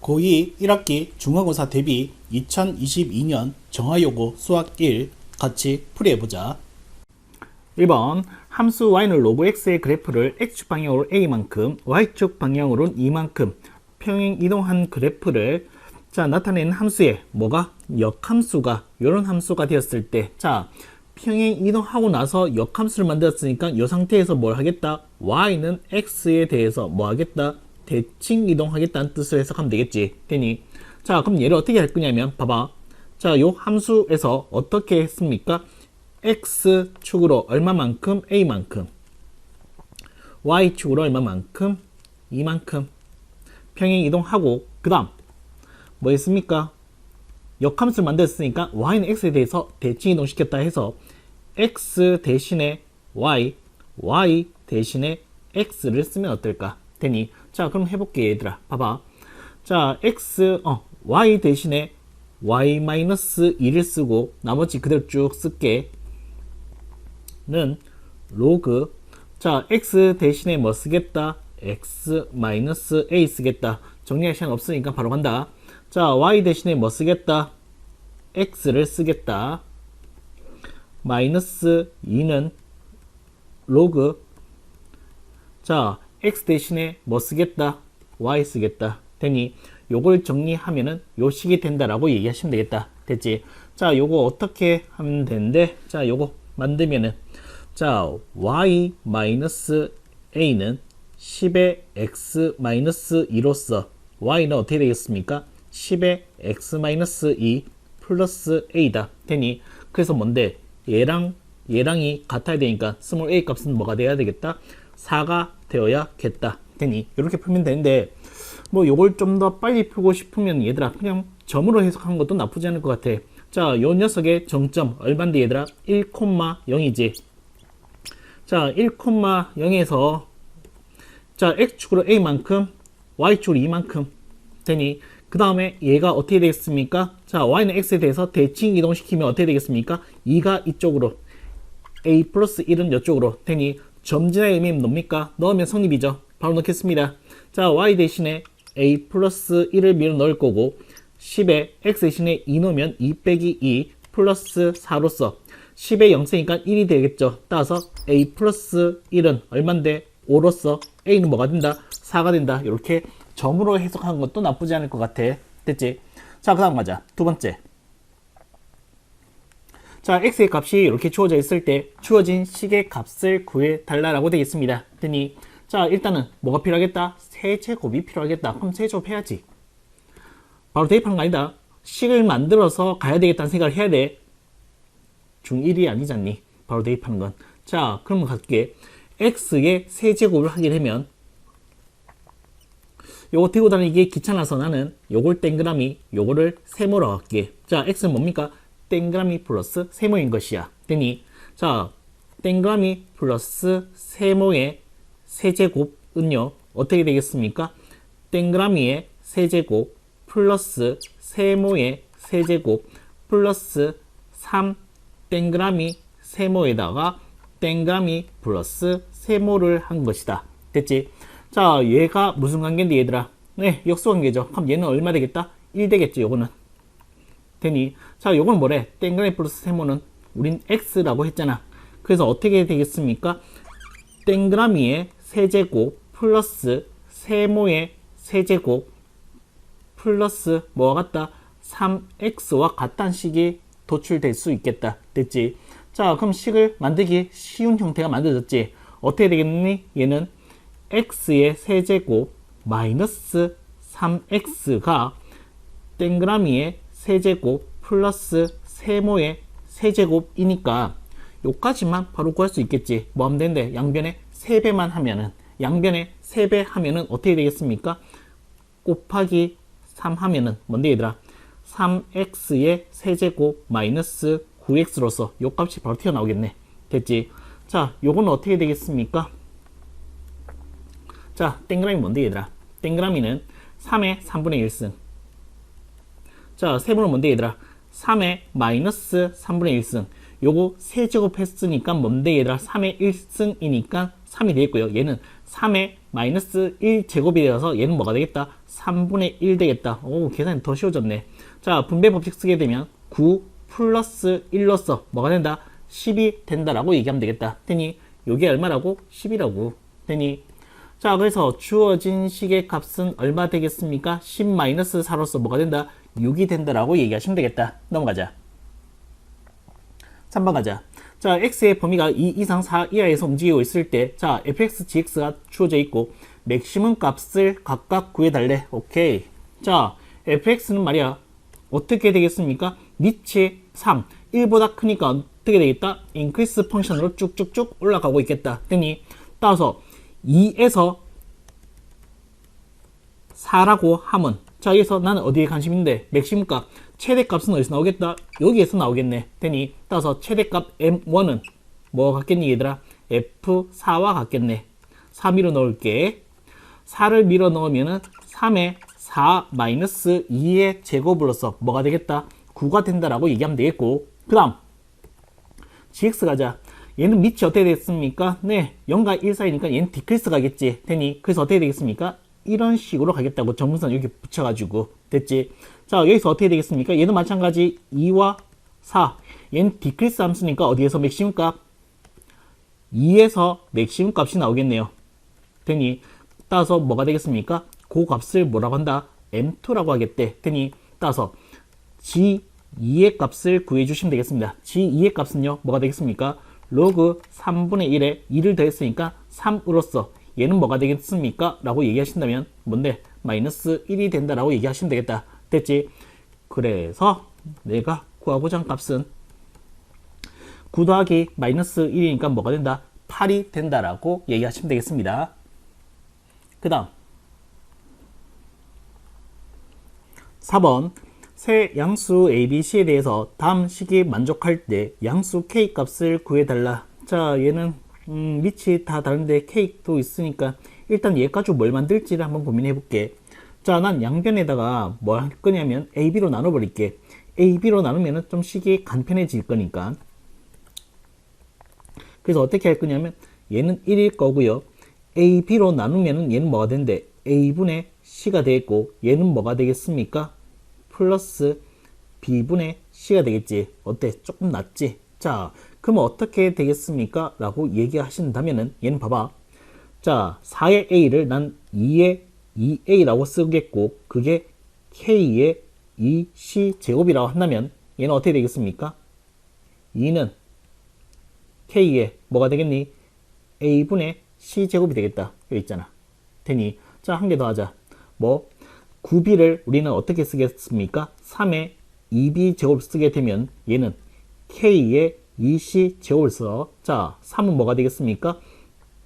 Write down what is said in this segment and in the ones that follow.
고2 1학기 중간고사 대비 2022년 정화요구 수학 1 같이 풀이해보자. 1번 함수 y는 로그 x의 그래프를 x축 방향으로 a만큼 y축 방향으로는 2만큼 평행 이동한 그래프를 나타내는 함수에 뭐가? 역함수가 이런 함수가 되었을 때 평행 이동하고 나서 역함수를 만들었으니까 이 상태에서 뭘 하겠다? y는 x에 대해서 뭐 하겠다? 대칭 이동하겠다는 뜻을 해석하면 되겠지. 되니 그럼 얘를 어떻게 할 거냐면 봐봐. 요 함수에서 어떻게 했습니까? x축으로 얼마만큼? a만큼 y축으로 얼마만큼? 이만큼 평행 이동하고 그 다음 뭐 했습니까? 역함수를 만들었으니까 y는 x에 대해서 대칭 이동시켰다 해서 x 대신에 y, y 대신에 x를 쓰면 어떨까? 되니 그럼 해볼게 얘들아. 봐봐. y 대신에 y-2를 쓰고 나머지 그대로 쭉 쓸게. 는 로그 x 대신에 뭐 쓰겠다? x-a 쓰겠다. 정리할 시간 없으니까 바로 간다. y 대신에 뭐 쓰겠다? x를 쓰겠다. 마이너스 2는 로그 x 대신에 뭐 쓰겠다? y 쓰겠다. 되니 요걸 정리하면은 요 식이 된다라고 얘기하시면 되겠다. 됐지? 요거 어떻게 하면 되는데 요거 만들면은 y-a는 10의 x-2로서 y는 어떻게 되겠습니까? 10의 x-2 플러스 a다. 되니 그래서 뭔데? 얘랑이 같아야 되니까 스몰 a 값은 뭐가 돼야 되겠다? 4가 되어야겠다. 되니 이렇게 풀면 되는데 뭐 요걸 좀 더 빨리 풀고 싶으면 얘들아 그냥 점으로 해석하는 것도 나쁘지 않을 것 같아. 요 녀석의 정점 얼마인데 얘들아? 1,0이지. 1,0에서 x축으로 a만큼 y축으로 2만큼 되니 그 다음에 얘가 어떻게 되겠습니까? y는 x에 대해서 대칭 이동시키면 어떻게 되겠습니까? 2가 이쪽으로 a 플러스 1은 이쪽으로 되니 점진의 의미는 뭡니까? 넣으면 성립이죠. 바로 넣겠습니다. y 대신에 a 플러스 1을 밀어 넣을 거고 10에 x 대신에 2 넣으면 2 빼기 2 플러스 4로서 10에 0세니까 1이 되겠죠. 따라서 a 플러스 1은 얼만데? 5로서 a는 뭐가 된다? 4가 된다. 이렇게 점으로 해석하는 것도 나쁘지 않을 것 같아. 됐지? 그 다음 가자. 두 번째. x의 값이 이렇게 주어져 있을 때 주어진 식의 값을 구해달라고 되겠습니다. 되니 일단은 뭐가 필요하겠다? 세제곱이 필요하겠다. 그럼 세제곱 해야지. 바로 대입하는 거 아니다. 식을 만들어서 가야 되겠다는 생각을 해야 돼. 중1이 아니잖니. 바로 대입하는 건. 그럼 갈게. x의 세제곱을 하게 되면 요거 들고 다니기 귀찮아서 나는 요걸 땡그라미 요거를 세모로 할게. x는 뭡니까? 땡그라미 플러스 세모인 것이야. 되니 땡그라미 플러스 세모의 세제곱은요 어떻게 되겠습니까? 땡그라미의 세제곱 플러스 세모의 세제곱 플러스 3 땡그라미 세모에다가 땡그라미 플러스 세모를 한 것이다. 됐지? 얘가 무슨 관계인데 얘들아? 네, 역수관계죠. 그럼 얘는 얼마 되겠다? 1 되겠지 요거는. 되니 요건 뭐래? 땡그라미 플러스 세모는 우린 x라고 했잖아. 그래서 어떻게 되겠습니까? 땡그라미의 세제곱 플러스 세모의 세제곱 플러스 뭐와 같다? 3x와 같다는 식이 도출될 수 있겠다. 됐지? 그럼 식을 만들기 쉬운 형태가 만들어졌지. 어떻게 되겠니? 얘는 x의 세제곱 마이너스 3x가 땡그라미의 세제곱 플러스 세모의 세제곱이니까 요까지만 바로 구할 수 있겠지. 뭐 하면 되는데 양변에 3배만 하면은 양변에 3배 하면은 어떻게 되겠습니까? 곱하기 3 하면은 뭔데 얘들아? 3x의 세제곱 마이너스 9x로서 요 값이 바로 튀어나오겠네. 됐지? 요거는 어떻게 되겠습니까? 땡그라미 뭔데 얘들아? 땡그라미는 3의 3분의 1승. 세모는 뭔데 얘들아? 3의 마이너스 3분의 1승. 요거 세제곱 했으니까 뭔데 얘들아? 3의 1승이니까 3이 되겠고요. 얘는 3의 마이너스 1제곱이 되어서 얘는 뭐가 되겠다? 3분의 1 되겠다. 오, 계산이 더 쉬워졌네. 자, 분배 법칙 쓰게 되면 9 플러스 1로서 뭐가 된다? 10이 된다라고 얘기하면 되겠다. 되니 요게 얼마라고? 10이라고. 되니 자, 그래서 주어진 식의 값은 얼마 되겠습니까? 10-4로서 뭐가 된다? 6이 된다라고 얘기하시면 되겠다. 넘어가자. 3번 가자. 자, x의 범위가 2 이상 4 이하에서 움직이고 있을 때, 자, fx, gx가 주어져 있고, 맥시멈 값을 각각 구해달래. 오케이. 자, fx는 말이야, 어떻게 되겠습니까? 니치 3, 1보다 크니까 어떻게 되겠다? 인크리스 펑션으로 쭉쭉쭉 올라가고 있겠다. 되니, 따라서 2에서 4라고 하면, 자, 여기서 나는 어디에 관심인데, 맥시멈 값, 최대값은 어디서 나오겠다? 여기에서 나오겠네. 되니, 따라서 최대값 M1은 뭐 같겠니, 얘들아? F4와 같겠네. 4 밀어 넣을게. 4를 밀어 넣으면은 3에 4 마이너스 2의 제곱으로서 뭐가 되겠다? 9가 된다라고 얘기하면 되겠고, 그 다음, GX 가자. 얘는 밑이 어떻게 되겠습니까? 네, 0과 1 사이니까 얘는 디크리스 가겠지. 되니, 그래서 어떻게 되겠습니까? 이런 식으로 가겠다고 정문선 여기 붙여가지고 됐지. 자, 여기서 어떻게 되겠습니까? 얘도 마찬가지 2와 4, 얘는 디크리스 함수니까 어디에서 맥시멈 값? 2에서 맥시멈 값이 나오겠네요. 되니 따라서 뭐가 되겠습니까? 그 값을 뭐라고 한다? M2라고 하겠대. 되니 따라서 G2의 값을 구해주시면 되겠습니다. G2의 값은요 뭐가 되겠습니까? 로그 3분의 1에 2를 더했으니까 3으로써 얘는 뭐가 되겠습니까? 라고 얘기하신다면 뭔데? 마이너스 1이 된다라고 얘기하시면 되겠다. 됐지? 그래서 내가 구하고자 한 값은 9 더하기 마이너스 1이니까 뭐가 된다? 8이 된다라고 얘기하시면 되겠습니다. 그 다음 4번 새 양수 ABC에 대해서 다음 식이 만족할 때 양수 K 값을 구해달라. 자, 얘는 밑이 다 다른데 K도 있으니까 일단 얘 가지고 뭘 만들지를 한번 고민해 볼게. 자, 난 양변에다가 뭘 할 거냐면 AB로 나눠 버릴게. AB로 나누면 좀 식이 간편해질 거니까. 그래서 어떻게 할 거냐면 얘는 1일 거고요. AB로 나누면 얘는 뭐가 된대? A분의 C가 되겠고 얘는 뭐가 되겠습니까? 플러스 B분의 C가 되겠지. 어때? 조금 낫지? 자, 그럼 어떻게 되겠습니까? 라고 얘기하신다면은 얘는 봐봐. 자, 4의 A를 난 2의 2A라고 쓰겠고 그게 K의 2C 제곱이라고 한다면 얘는 어떻게 되겠습니까? 2는 K의 뭐가 되겠니? A분의 C 제곱이 되겠다. 여기 있잖아. 되니 자, 한 개 더 하자. 뭐 9B를 우리는 어떻게 쓰겠습니까? 3의 2B 제곱을 쓰게 되면 얘는 K의 2C 제곱을 써. 자, 3은 뭐가 되겠습니까?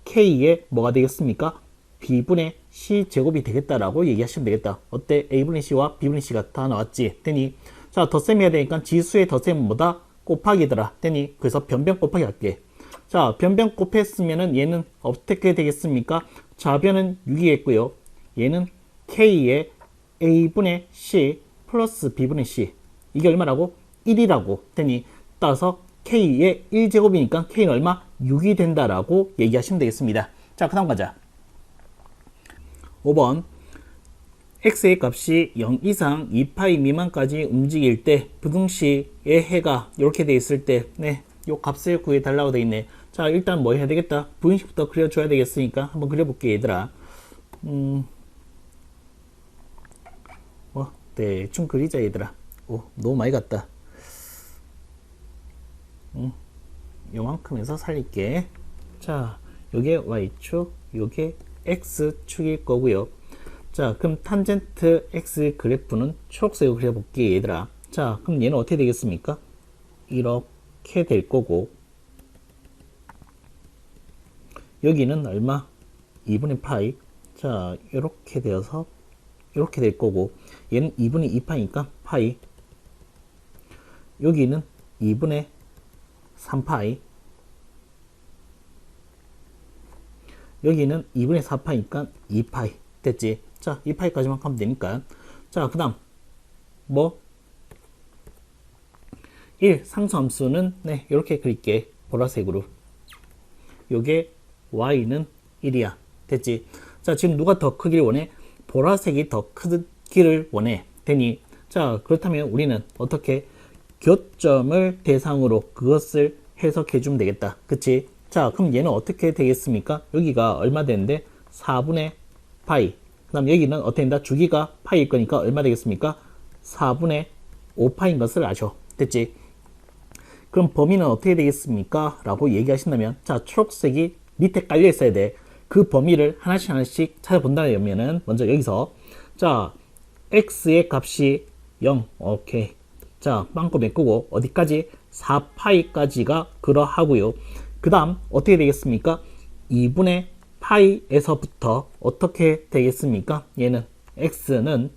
K의 뭐가 되겠습니까? B분의 C 제곱이 되겠다라고 얘기하시면 되겠다. 어때? A분의 C와 B분의 C가 다 나왔지? 되니 자, 덧셈 해야 되니까 지수의 덧셈은 뭐다? 곱하기더라. 되니 그래서 변변 곱하기 할게. 자, 변변 곱했으면은 얘는 어떻게 되겠습니까? 좌변은 6이겠고요. 얘는 K의 A분의 C 플러스 B분의 C. 이게 얼마라고? 1이라고. 되니 따라서 K의 1제곱이니까 K는 얼마? 6이 된다라고 얘기하시면 되겠습니다. 자, 그 다음 가자. 5번 x의 값이 0 이상 2파이 미만까지 움직일 때 부등식의 해가 이렇게 돼 있을 때 네, 요 값을 구해달라고 돼 있네. 자, 일단 뭐 해야 되겠다? 부등식부터 그려줘야 되겠으니까 한번 그려볼게 얘들아. 대충 그리자 얘들아. 오, 너무 많이 갔다. 요만큼 해서 살릴게. 자, 요게 y축, 요게 x축일 거고요. 자, 그럼 탄젠트 x 그래프는 초록색으로 그려볼게 얘들아. 자, 그럼 얘는 어떻게 되겠습니까? 이렇게 될 거고 여기는 얼마? 2분의 파이. 자, 이렇게 되어서 이렇게 될 거고 얘는 2분의 2파이니까 파이. 여기는 2분의 3파이. 여기는 2분의 4파이니까 2파이. 됐지? 자, 2파이까지만 하면 되니까. 자, 그 다음 뭐 1 상수함수는 네, 이렇게 그릴게. 보라색으로. 요게 y는 1이야. 됐지? 자, 지금 누가 더 크기를 원해? 보라색이 더 크기를 원해. 되니, 자, 그렇다면 우리는 어떻게 교점을 대상으로 그것을 해석해 주면 되겠다. 그치? 자, 그럼 얘는 어떻게 되겠습니까? 여기가 얼마 되는데? 4분의 파이. 그 다음 여기는 어떻게 된다? 주기가 파이일 거니까 얼마 되겠습니까? 4분의 5파인 것을 아셔. 됐지? 그럼 범위는 어떻게 되겠습니까? 라고 얘기하신다면, 자, 초록색이 밑에 깔려 있어야 돼. 그 범위를 하나씩 찾아본다면은, 먼저 여기서, 자, x의 값이 0. 오케이. 자, 빵꾸 메꾸고, 어디까지? 4파이까지가 그러하고요. 그 다음, 어떻게 되겠습니까? 2분의 파이에서부터 어떻게 되겠습니까? 얘는, x는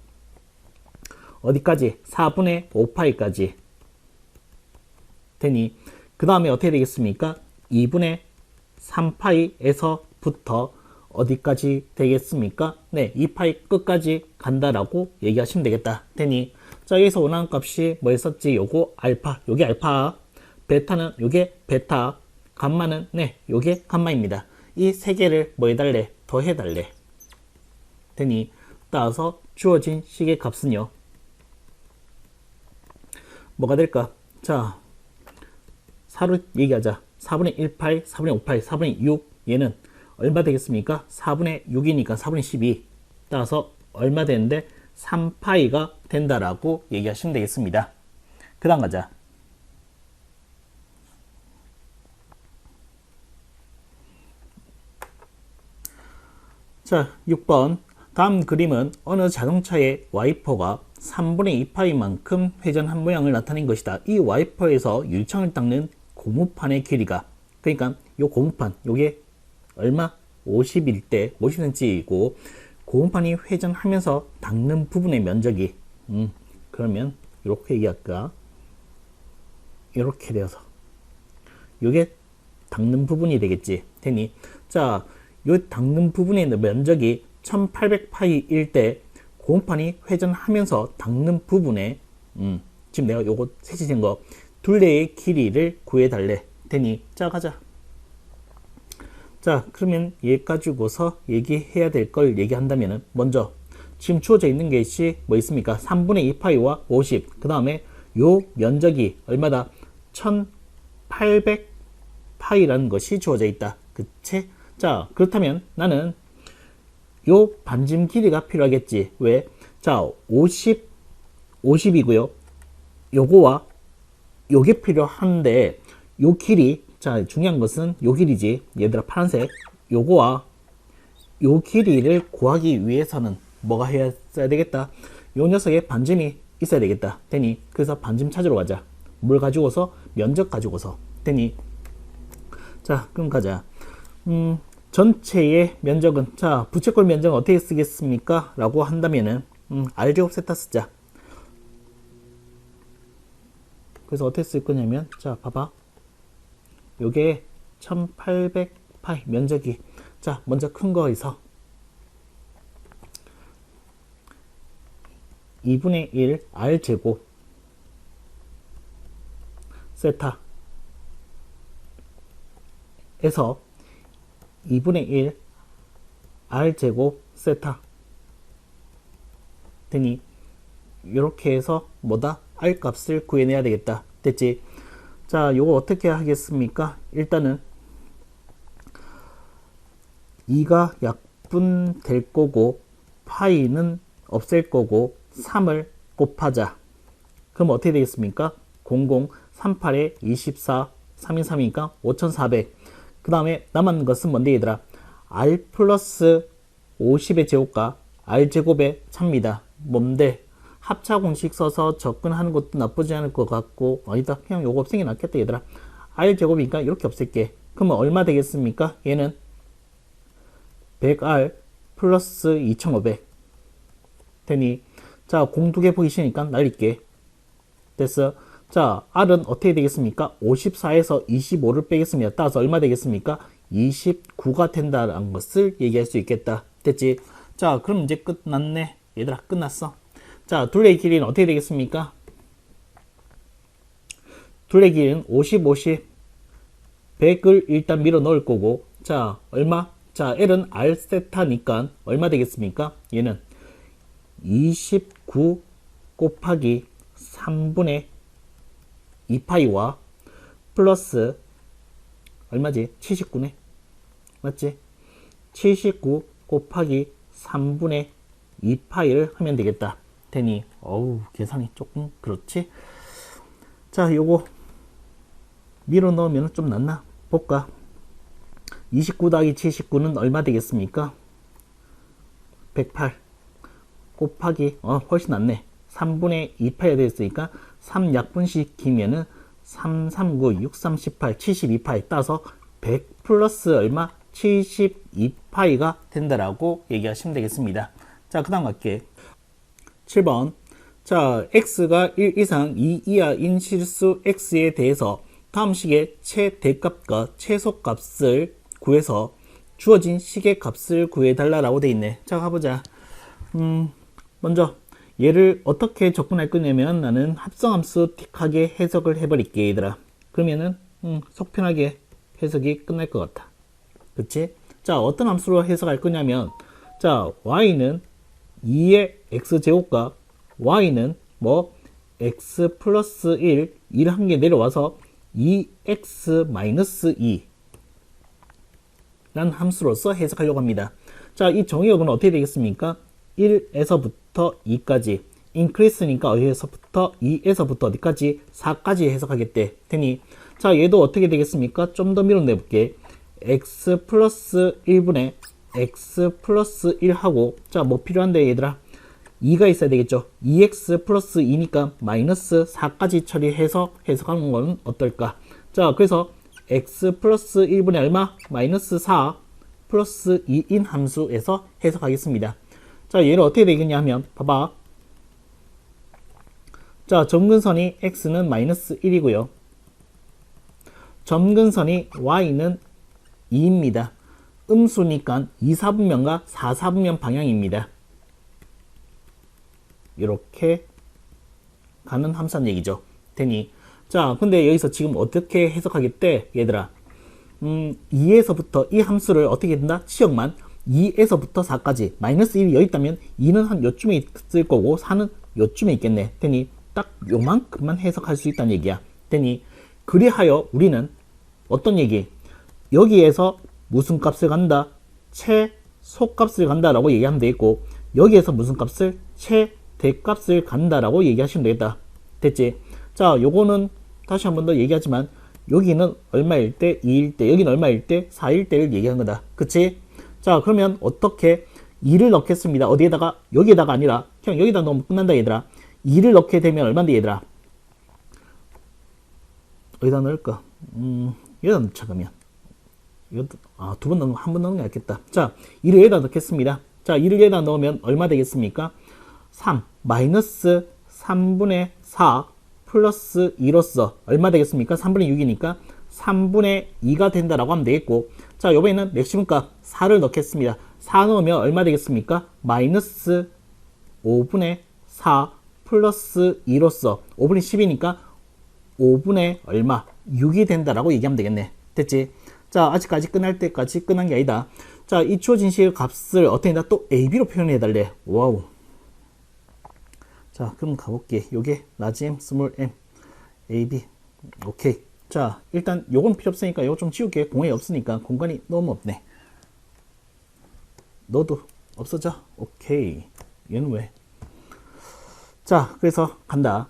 어디까지? 4분의 5파이까지. 되니, 그 다음에 어떻게 되겠습니까? 2분의 3파이에서부터 어디까지 되겠습니까? 네, 2파이 끝까지 간다라고 얘기하시면 되겠다. 되니, 자, 여기서 원하는 값이 뭐였었지? 요거 알파, 요게 알파, 베타는 요게 베타, 감마는 네, 요게 감마입니다. 이 세 개를 뭐 해달래? 더 해달래. 되니, 따라서 주어진 식의 값은요, 뭐가 될까? 자, 4로 얘기하자. 4분의 1파이, 4분의 5파이, 4분의 6. 얘는 얼마 되겠습니까? 4분의 6이니까 4분의 12. 따라서 얼마 되는데? 3파이가 된다라고 얘기하시면 되겠습니다. 그 다음 가자. 자, 6번. 다음 그림은 어느 자동차의 와이퍼가 3분의 2파이만큼 회전한 모양을 나타낸 것이다. 이 와이퍼에서 유리창을 닦는 고무판의 길이가, 그러니까 요 고무판, 요게 얼마? 50일 때 50cm이고 고무판이 회전하면서 닦는 부분의 면적이 그러면 이렇게 얘기할까? 이렇게 되어서 요게 닦는 부분이 되겠지. 되니, 자, 요 닦는 부분에 있는 면적이 1800파이일 때 고무판이 회전하면서 닦는 부분에 지금 내가 요거 세치된 거 둘레의 길이를 구해달래. 되니, 자, 가자. 자, 그러면 얘 가지고서 얘기해야 될 걸 얘기한다면은, 먼저 지금 주어져 있는 것이 뭐 있습니까? 3분의 2파이와 50. 그 다음에 요 면적이 얼마다? 1800파이라는 것이 주어져 있다. 그치? 자, 그렇다면 나는 요 반짐 길이가 필요하겠지. 왜? 자, 50이고요. 요거와 요게 필요한데, 요 길이, 자, 중요한 것은 요 길이지. 얘들아, 파란색. 요거와 요 길이를 구하기 위해서는 뭐가 해야 되겠다? 요 녀석의 반짐이 있어야 되겠다. 되니, 그래서 반짐 찾으러 가자. 뭘 가지고서? 면적 가지고서. 되니, 자, 그럼 가자. 전체의 면적은, 자, 부채꼴 면적은 어떻게 쓰겠습니까? 라고 한다면은, 알제곱 세타 쓰자. 그래서 어떻게 쓸 거냐면, 자, 봐봐. 요게 1800파이 면적이, 자, 먼저 큰 거에서 2분의 1 r제곱 세타 에서 2분의 1 r제곱 세타 되니, 이렇게 해서 뭐다? r 값을 구해내야 되겠다. 됐지? 자, 요거 어떻게 하겠습니까? 일단은 2가 약분될 거고 파이는 없앨 거고 3을 곱하자. 그럼 어떻게 되겠습니까? 00, 38에 24, 3인 3이니까 5400. 그 다음에 남은 것은 뭔데 얘들아? r 플러스 50의 제곱과 r 제곱의 차입니다. 뭔데? 합차 공식 써서 접근하는 것도 나쁘지 않을 것 같고, 아니다, 그냥 요거 없애는 게 낫겠다 얘들아. r 제곱이니까 이렇게 없앨게. 그러면 얼마 되겠습니까? 얘는 100r 플러스 2500 되니, 자, 공 두 개 보기 싫으니까 날릴게. 됐어. 자, r은 어떻게 되겠습니까? 54에서 25를 빼겠습니다. 따라서 얼마 되겠습니까? 29가 된다는 것을 얘기할 수 있겠다. 됐지? 자, 그럼 이제 끝났네. 얘들아, 끝났어. 자, 둘레의 길이는 어떻게 되겠습니까? 둘레 길이는 50, 50, 100을 일단 밀어 넣을 거고, 자, 얼마? 자, L은 R세타니까 얼마 되겠습니까? 얘는 29 곱하기 3분의 2파이와 플러스 얼마지? 79네. 맞지? 79 곱하기 3분의 2파이를 하면 되겠다. 되니, 어우, 계산이 조금 그렇지? 자, 요거 밀어 넣으면 좀 낫나? 볼까? 29 더하기 79는 얼마 되겠습니까? 108 곱하기 훨씬 낫네. 3분의 2파이가 되었으니까 3약분시키면은 3, 3, 9, 6, 3, 18, 72파이 따서 100 플러스 얼마? 72파이가 된다라고 얘기하시면 되겠습니다. 자, 그 다음 갈게. 7번. 자, x가 1 이상 2 이하인 실수 x에 대해서 다음 식의 최대값과 최소값을 구해서 주어진 식의 값을 구해달라고 돼 있네. 자, 가보자. 먼저 얘를 어떻게 접근할 거냐면 나는 합성함수 틱하게 해석을 해버릴게 얘들아. 그러면은 속 편하게 해석이 끝날 것 같아. 그치? 자, 어떤 함수로 해석할 거냐면 자, y는 2의 x제곱과 y는 뭐 x 플러스 1 1 한 개 내려와서 2x 마이너스 2 라는 함수로서 해석하려고 합니다. 자, 이 정의역은 어떻게 되겠습니까? 1에서부터 2까지 increase니까 어디에서부터 2에서부터 어디까지 4까지 해석하겠대. 테니 자, 얘도 어떻게 되겠습니까? 좀 더 밀어내 볼게. x 플러스 1분의 x 플러스 1 하고 자, 뭐 필요한데 얘들아? 2가 있어야 되겠죠. 2x 플러스 2니까 마이너스 4까지 처리해서 해석하는 건 어떨까? 자, 그래서 x 플러스 1분의 얼마? 마이너스 4 플러스 2인 함수에서 해석하겠습니다. 자, 얘를 어떻게 되겠냐 하면 봐봐. 자, 점근선이 x는 마이너스 1이고요. 점근선이 y는 2입니다. 음수니까 2사분면과 4사분면 방향입니다. 이렇게 가는 함수란 얘기죠. 되니 자, 근데 여기서 지금 어떻게 해석하겠대 얘들아? 2에서부터 이 함수를 어떻게 된다? 치역만 2에서부터 4까지 마이너스 1이 여기 있다면 2는 한 요쯤에 있을 거고 4는 요쯤에 있겠네. 되니 딱 요만큼만 해석할 수 있다는 얘기야. 되니 그리하여 우리는 어떤 얘기? 여기에서 무슨 값을 간다? 최소값을 간다라고 얘기하면 되겠고 여기에서 무슨 값을? 최대값을 간다라고 얘기하시면 되겠다. 됐지? 자, 요거는 다시 한 번 더 얘기하지만 여기는 얼마일 때? 2일 때, 여기는 얼마일 때? 4일 때를 얘기하는 거다. 그치? 자, 그러면 어떻게 2를 넣겠습니다. 어디에다가? 여기에다가 아니라 그냥 여기다 넣으면 끝난다 얘들아. 2를 넣게 되면 얼마인데 얘들아? 어디다 넣을까? 여기다 넣자 그러면. 두 번 넣는 거 한 번 넣는 게 낫겠다. 자, 2를 여기다 넣겠습니다. 자, 2를 여기다 넣으면 얼마 되겠습니까? 3 마이너스 3분의 4 플러스 2로서 얼마 되겠습니까? 3분의 6이니까 3분의 2가 된다라고 하면 되겠고 자, 요번에는 맥시멈 값 4를 넣겠습니다. 4 넣으면 얼마 되겠습니까? 마이너스 5분의 4 플러스 2로서 5분의 10이니까 5분의 얼마? 6이 된다라고 얘기하면 되겠네. 됐지? 자, 아직까지 끝날 때까지 끝난 게 아니다. 자, 이 주어진 식의 값을 어떻게 한다? 또 AB로 표현해 달래. 와우. 자, 그럼 가볼게. 요게 라지 M, 스몰 m, AB. 오케이. 자, 일단 요건 필요 없으니까 요거 좀 지울게. 공간이 없으니까 공간이 너무 없네. 너도 없어져. 오케이. 얘는 왜? 자, 그래서 간다.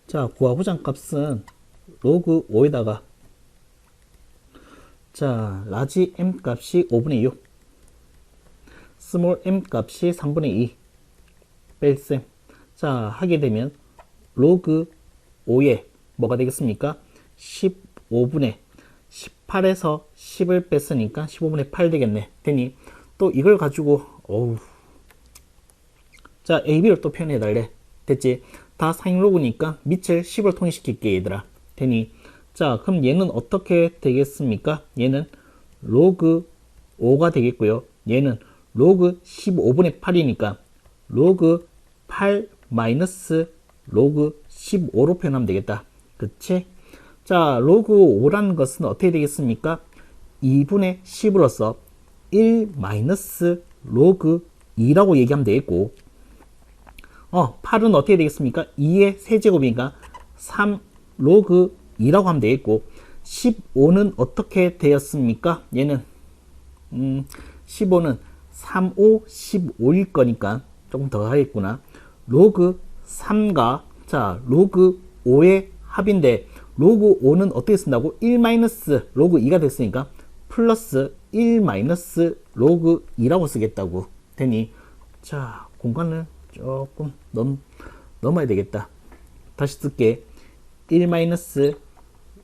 자, 구하고자 값은 로그 5에다가 자, 라지 m 값이 5분의 6 스몰 m 값이 3분의 2 뺄셈. 자, 하게 되면 로그 5에 뭐가 되겠습니까? 15분의 18에서 10을 뺐으니까 15분의 8 되겠네. 되니 또 이걸 가지고 자, AB를 또 표현해 달래. 됐지? 다 사인 로그니까 밑을 10을 통일시킬게 얘들아. 되니 자, 그럼 얘는 어떻게 되겠습니까? 얘는 로그 5가 되겠고요. 얘는 로그 15분의 8이니까 로그 8 마이너스 로그 15로 표현하면 되겠다. 그치? 자, 로그 5라는 것은 어떻게 되겠습니까? 2분의 10으로서 1 마이너스 로그 2라고 얘기하면 되겠고, 8은 어떻게 되겠습니까? 2의 세제곱이니까 3 로그 2라고 하면 되겠고, 15는 어떻게 되었습니까? 얘는 15는 3, 5, 15일 거니까 조금 더 하겠구나. 로그 3가 자 로그 5의 합인데, 로그 5는 어떻게 쓴다고? 1 마이너스 로그 2가 됐으니까 플러스 1 마이너스 로그 2라고 쓰겠다고 되니, 자 공간을 조금 넘어야 되겠다. 다시 쓸게. 1 마이너스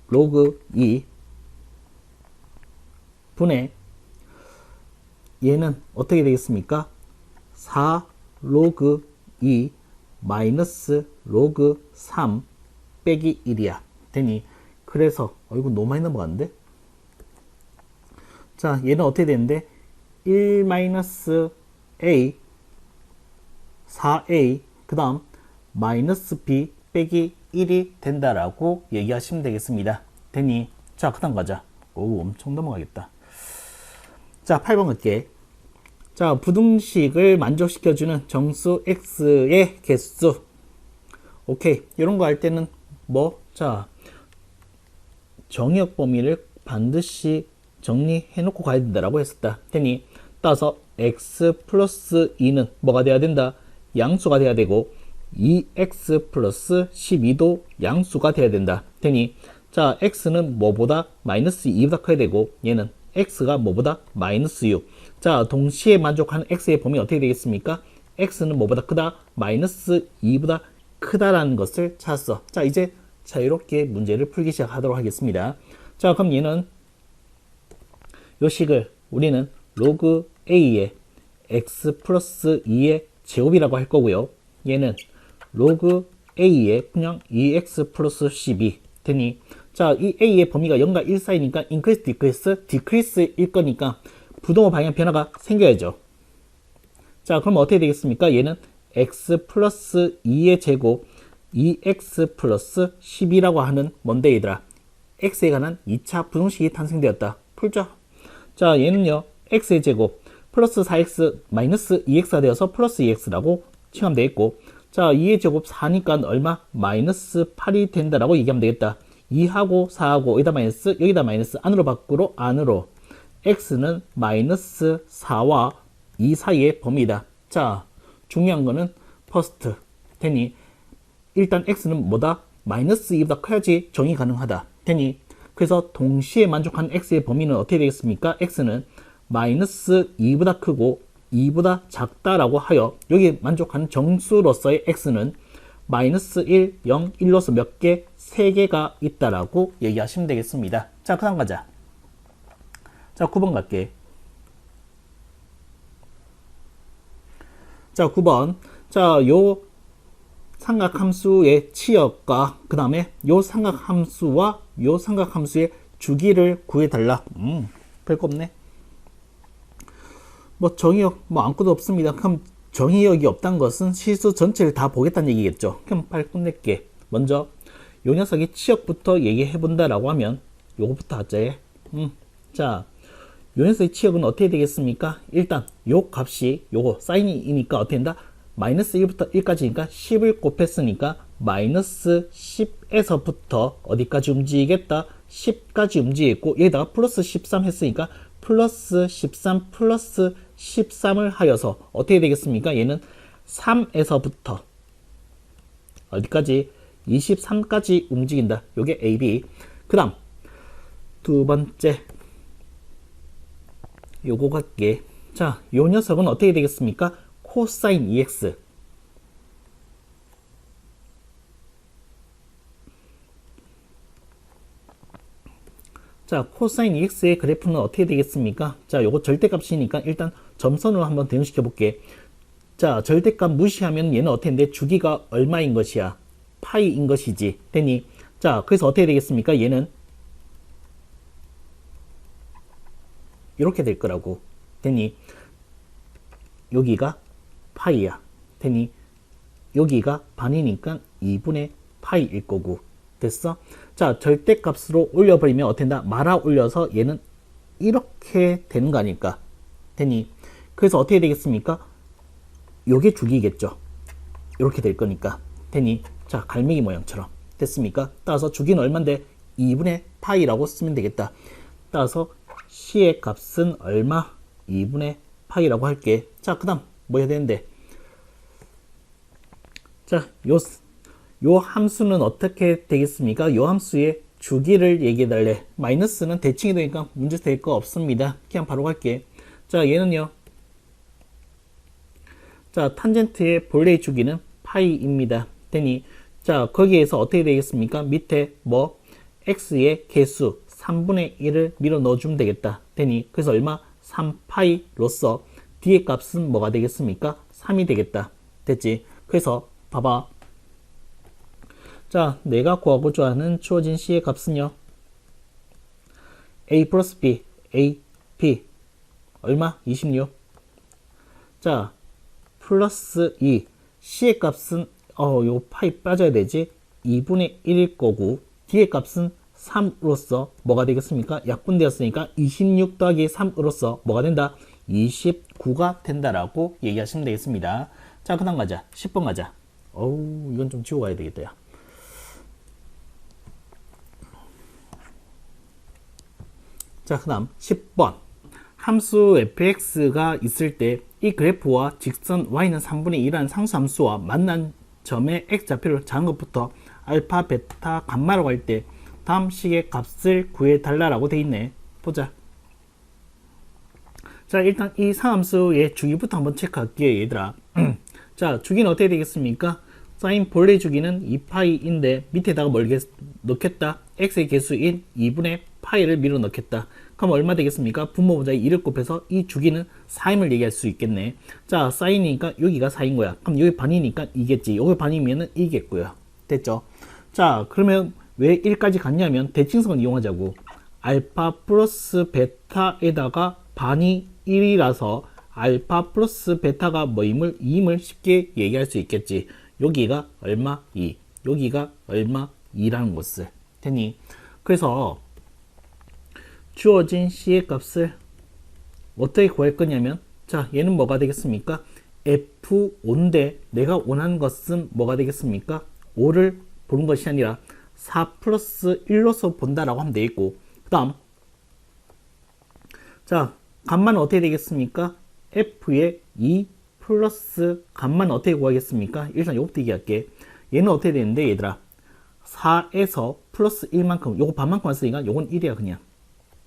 로그 2 분의 얘는 어떻게 되겠습니까? 4 로그 2 마이너스 로그 3 빼기 1이야 되니, 그래서 이거 너무 많이 넘어갔는데. 자, 얘는 어떻게 되는데 1 마이너스 a 4a 그 다음 마이너스 b 빼기 1이 된다라고 얘기하시면 되겠습니다. 되니, 자 그 다음 가자. 오, 엄청 넘어가겠다. 자, 8번 갈게. 자, 부등식을 만족시켜주는 정수 x의 개수. 오케이. 이런 거 할 때는 자, 정의역 범위를 반드시 정리해 놓고 가야 된다라고 했었다. 되니, 따라서 x 플러스 2는 뭐가 돼야 된다? 양수가 돼야 되고, 2x 플러스 12도 양수가 돼야 된다. 되니, 자, x는 뭐보다 마이너스 2보다 커야 되고, 얘는 x가 뭐보다 마이너스 6. 자, 동시에 만족하는 x의 범위 어떻게 되겠습니까? x는 뭐보다 크다? 마이너스 2보다 크다라는 것을 찾았어. 자, 이제 자유롭게 문제를 풀기 시작하도록 하겠습니다. 자, 그럼 얘는 요 식을 우리는 로그 a의 x 플러스 2의 제곱이라고 할 거고요. 얘는 로그 a의 그냥 2x 플러스 12 되니, 자, 이 a의 범위가 0과 1 사이니까 increase, decrease, decrease일 거니까 부동호 방향 변화가 생겨야죠. 자, 그럼 어떻게 되겠습니까? 얘는 x 플러스 2의 제곱 2x 플러스 10이라고 하는 뭔데 얘들아? x에 관한 2차 부등식이 탄생되었다. 풀죠. 자, 얘는요 x의 제곱 플러스 4x 마이너스 2x가 되어서 플러스 2x라고 칭하면 되겠고, 자 2의 제곱 4니까 얼마? 마이너스 8이 된다라고 얘기하면 되겠다. 2하고 4하고 여기다 마이너스 여기다 마이너스 안으로 밖으로 안으로, x는 마이너스 4와 2 사이의 범위다. 자, 중요한 거는 퍼스트 되니, 일단 x는 뭐다? 마이너스 2보다 커야지 정의 가능하다 되니, 그래서 동시에 만족하는 x의 범위는 어떻게 되겠습니까? x는 마이너스 2보다 크고 2보다 작다라고 하여 여기 만족하는 정수로서의 x는 마이너스 1, 0, 1로서 몇 개? 3개가 있다라고 얘기하시면 되겠습니다. 자, 그 다음 가자. 자, 9번 갈게. 자, 9번. 자, 요 삼각함수의 치역과 그 다음에 요 삼각함수와 요 삼각함수의 주기를 구해달라. 별거 없네. 정의역 아무것도 없습니다. 그럼 정의역이 없다는 것은 실수 전체를 다 보겠다는 얘기겠죠. 그럼 빨리 끝낼게. 먼저 요 녀석의 치역부터 얘기해 본다라고 하면 요거부터 하자. 자, 요 녀석의 치역은 어떻게 되겠습니까? 일단 요 값이 요거 사인이니까 어떻게 된다? 마이너스 1부터 1까지니까 10을 곱했으니까 마이너스 10에서부터 어디까지 움직이겠다? 10까지 움직이겠고, 여기다가 플러스 13 했으니까 플러스 13 플러스 13을 하여서 어떻게 되겠습니까? 얘는 3에서부터 어디까지? 23까지 움직인다. 요게 A, B. 그 다음 두 번째 요거 갈게. 자, 요 녀석은 어떻게 되겠습니까? 코사인 EX. 자, 코사인 EX의 그래프는 어떻게 되겠습니까? 자, 요거 절대값이니까 일단 점선으로 한번 대응시켜 볼게. 자, 절대값 무시하면 얘는 어떻게 되는데 주기가 얼마인 것이야? 파이인 것이지. 되니, 자, 그래서 어떻게 되겠습니까? 얘는 이렇게 될 거라고. 되니, 여기가 파이야. 되니, 여기가 반이니까 2분의 파이일 거고. 됐어? 자, 절대값으로 올려버리면 어떻게 된다? 말아 올려서 얘는 이렇게 되는 거 아닐까? 되니? 그래서 어떻게 되겠습니까? 요게 주기겠죠. 이렇게 될 거니까. 되니? 자, 갈매기 모양처럼. 됐습니까? 따라서 주기는 얼만데? 2분의 파이라고 쓰면 되겠다. 따라서 C의 값은 얼마? 2분의 파이라고 할게. 자, 그 다음 뭐 해야 되는데? 자, 요 함수는 어떻게 되겠습니까? 요 함수의 주기를 얘기해 달래. 마이너스는 대칭이 되니까 문제 될 거 없습니다. 그냥 바로 갈게. 자, 얘는요. 자, 탄젠트의 본래의 주기는 파이입니다. 되니, 자, 거기에서 어떻게 되겠습니까? 밑에 뭐 x의 개수 3분의 1을 밀어 넣어주면 되겠다. 되니, 그래서 얼마? 3파이로서 뒤의 값은 뭐가 되겠습니까? 3이 되겠다. 됐지? 그래서 봐봐. 자, 내가 구하고자 하는 주어진 C의 값은요. A 플러스 B, A, B. 얼마? 26. 자, 플러스 2. C의 값은, 요 파이 빠져야 되지. 2분의 1일 거고, D의 값은 3으로서 뭐가 되겠습니까? 약분되었으니까 26 더하기 3으로서 뭐가 된다? 29가 된다라고 얘기하시면 되겠습니다. 자, 그 다음 가자. 10번 가자. 이건 좀 지워 가야 되겠다, 야. 자, 그 다음 10번. 함수 fx가 있을 때 이 그래프와 직선 y는 3분의 2라는 상수함수와 만난 점의 x좌표를 작은 것부터 알파, 베타, 감마라고 할 때 다음 식의 값을 구해달라고 돼 있네. 보자. 자, 일단 이 상함수의 주기부터 한번 체크할게요, 얘들아. 자, 주기는 어떻게 되겠습니까? 사인 본래 주기는 2파이인데 밑에다가 뭘 넣겠다? x의 개수인 2분의 파이를 밀어 넣겠다. 그럼 얼마 되겠습니까? 분모분자에 2를 곱해서 이 주기는 4임을 얘기할 수 있겠네. 자, 사인이니까 여기가 4인 거야. 그럼 여기 반이니까 2겠지. 여기 반이면은 2겠고요. 됐죠? 자, 그러면 왜 1까지 갔냐면 대칭성을 이용하자고. 알파 플러스 베타에다가 반이 1이라서 알파 플러스 베타가 뭐임을 2임을 쉽게 얘기할 수 있겠지. 여기가 얼마? 2. 여기가 얼마? 2라는 것을. 되니? 그래서 주어진 C의 값을 어떻게 구할 거냐면, 자, 얘는 뭐가 되겠습니까? F5인데 내가 원하는 것은 뭐가 되겠습니까? 5를 보는 것이 아니라 4 플러스 1로서 본다라고 하면 되겠고, 그 다음, 자, 값만 어떻게 되겠습니까? F의 2 플러스 값만 어떻게 구하겠습니까? 일단 요것부터 얘기할게. 얘는 어떻게 되는데, 얘들아? 4에서 플러스 1만큼, 요거 반만큼 왔으니까 요건 1이야, 그냥.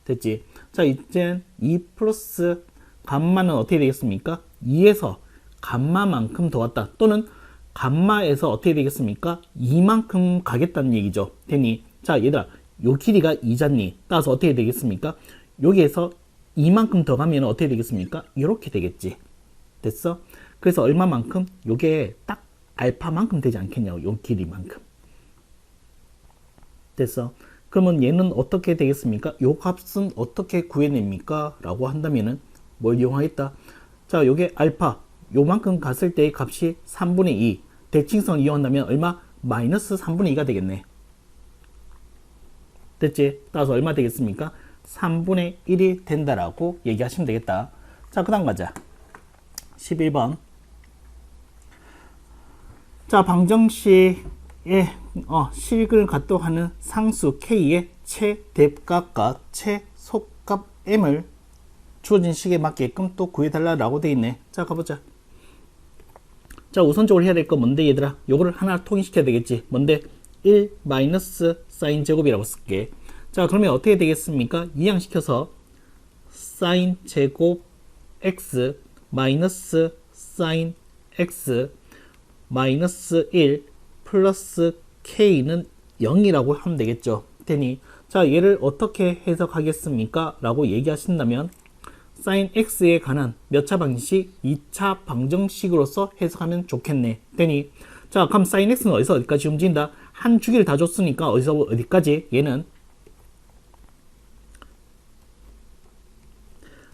됐지? 자, 이제 2 플러스 감마는 어떻게 되겠습니까? 2에서 감마만큼 더 왔다. 또는 감마에서 어떻게 되겠습니까? 2만큼 가겠다는 얘기죠. 되니? 자, 얘들아, 요 길이가 2잖니? 따라서 어떻게 되겠습니까? 여기에서 2만큼 더 가면 어떻게 되겠습니까? 이렇게 되겠지. 됐어? 그래서 얼마만큼? 요게 딱 알파만큼 되지 않겠냐고, 요 길이만큼. 됐어? 그러면 얘는 어떻게 되겠습니까? 요 값은 어떻게 구해냅니까? 라고 한다면은 뭘 이용하겠다? 자, 요게 알파, 요만큼 갔을 때의 값이 3분의 2. 대칭성을 이용한다면 얼마? 마이너스 3분의 2가 되겠네. 됐지? 따라서 얼마 되겠습니까? 3분의 1이 된다라고 얘기하시면 되겠다. 자, 그 다음 가자. 11번. 자, 방정식의 식을 갖도록 하는 상수 K의 최대값과 최소값 M을 주어진 식에 맞게끔 또 구해달라고 되어 있네. 자, 가보자. 자, 우선적으로 해야 될 거 뭔데, 얘들아? 요거를 하나 통일시켜야 되겠지. 뭔데? 1 마이너스 사인 제곱이라고 쓸게. 자, 그러면 어떻게 되겠습니까? 이항시켜서 사인 제곱 x 마이너스 사인 x 마이너스 1 플러스 k는 0이라고 하면 되겠죠. 되니, 자, 얘를 어떻게 해석하겠습니까? 라고 얘기하신다면 sin x에 관한 몇 차 방정식? 2차 방정식으로서 해석하면 좋겠네. 되니, 자, 그럼 sin x는 어디서 어디까지 움직인다? 한 주기를 다 줬으니까 어디서 어디까지? 얘는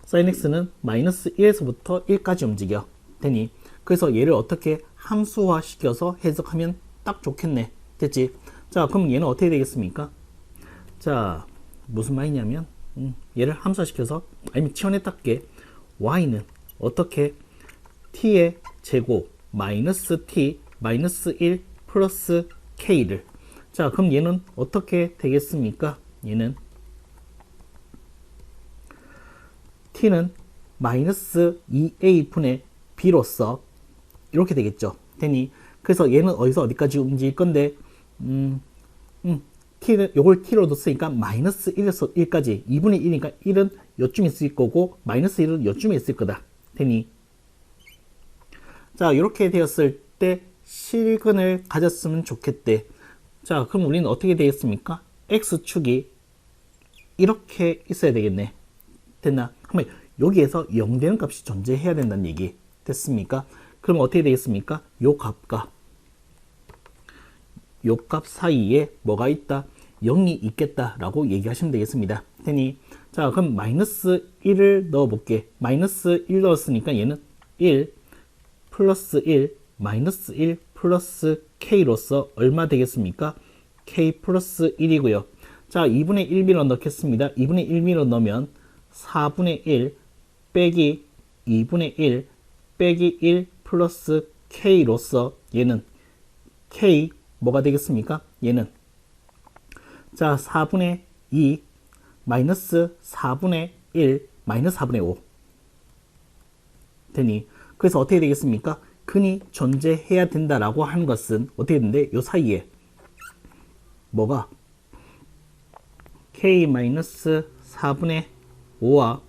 sin x는 마이너스 1에서부터 1까지 움직여. 되니, 그래서 얘를 어떻게 함수화 시켜서 해석하면 딱 좋겠네. 됐지? 자, 그럼 얘는 어떻게 되겠습니까? 자, 무슨 말이냐면 얘를 함수화시켜서 아니면 치환했다게 y는 어떻게 t의 제곱 마이너스 t 마이너스 1 플러스 k를, 자 그럼 얘는 어떻게 되겠습니까? 얘는 t는 마이너스 2a 분의 b로서 이렇게 되겠죠. 되니 그래서 얘는 어디서 어디까지 움직일 건데 t는 요걸 t로 뒀으니까 마이너스 1에서 1까지 2분의 1이니까 1은 요쯤에 있을 거고 마이너스 1은 요쯤에 있을 거다. 되니 자 이렇게 되었을 때 실근을 가졌으면 좋겠대. 자 그럼 우리는 어떻게 되겠습니까? x축이 이렇게 있어야 되겠네. 됐나? 그러면 여기에서 0 되는 값이 존재해야 된다는 얘기 됐습니까? 그럼 어떻게 되겠습니까? 요 값과 요 값 사이에 뭐가 있다? 0이 있겠다 라고 얘기하시면 되겠습니다. 되니 자 그럼 마이너스 1을 넣어 볼게. 마이너스 1 넣었으니까 얘는 1 플러스 1 마이너스 1 플러스 k로서 얼마 되겠습니까? k 플러스 1이고요. 자 2분의 1미러 넣겠습니다. 2분의 1미러 넣으면 4분의 1 빼기 2분의 1 빼기 1 플러스 k로서 얘는 k 뭐가 되겠습니까? 얘는 자 4분의 2 마이너스 4분의 1 마이너스 4분의 5 되니 그래서 어떻게 되겠습니까? 근이 존재해야 된다라고 하는 것은 어떻게 되는데 요 사이에 뭐가 k 마이너스 4분의 5와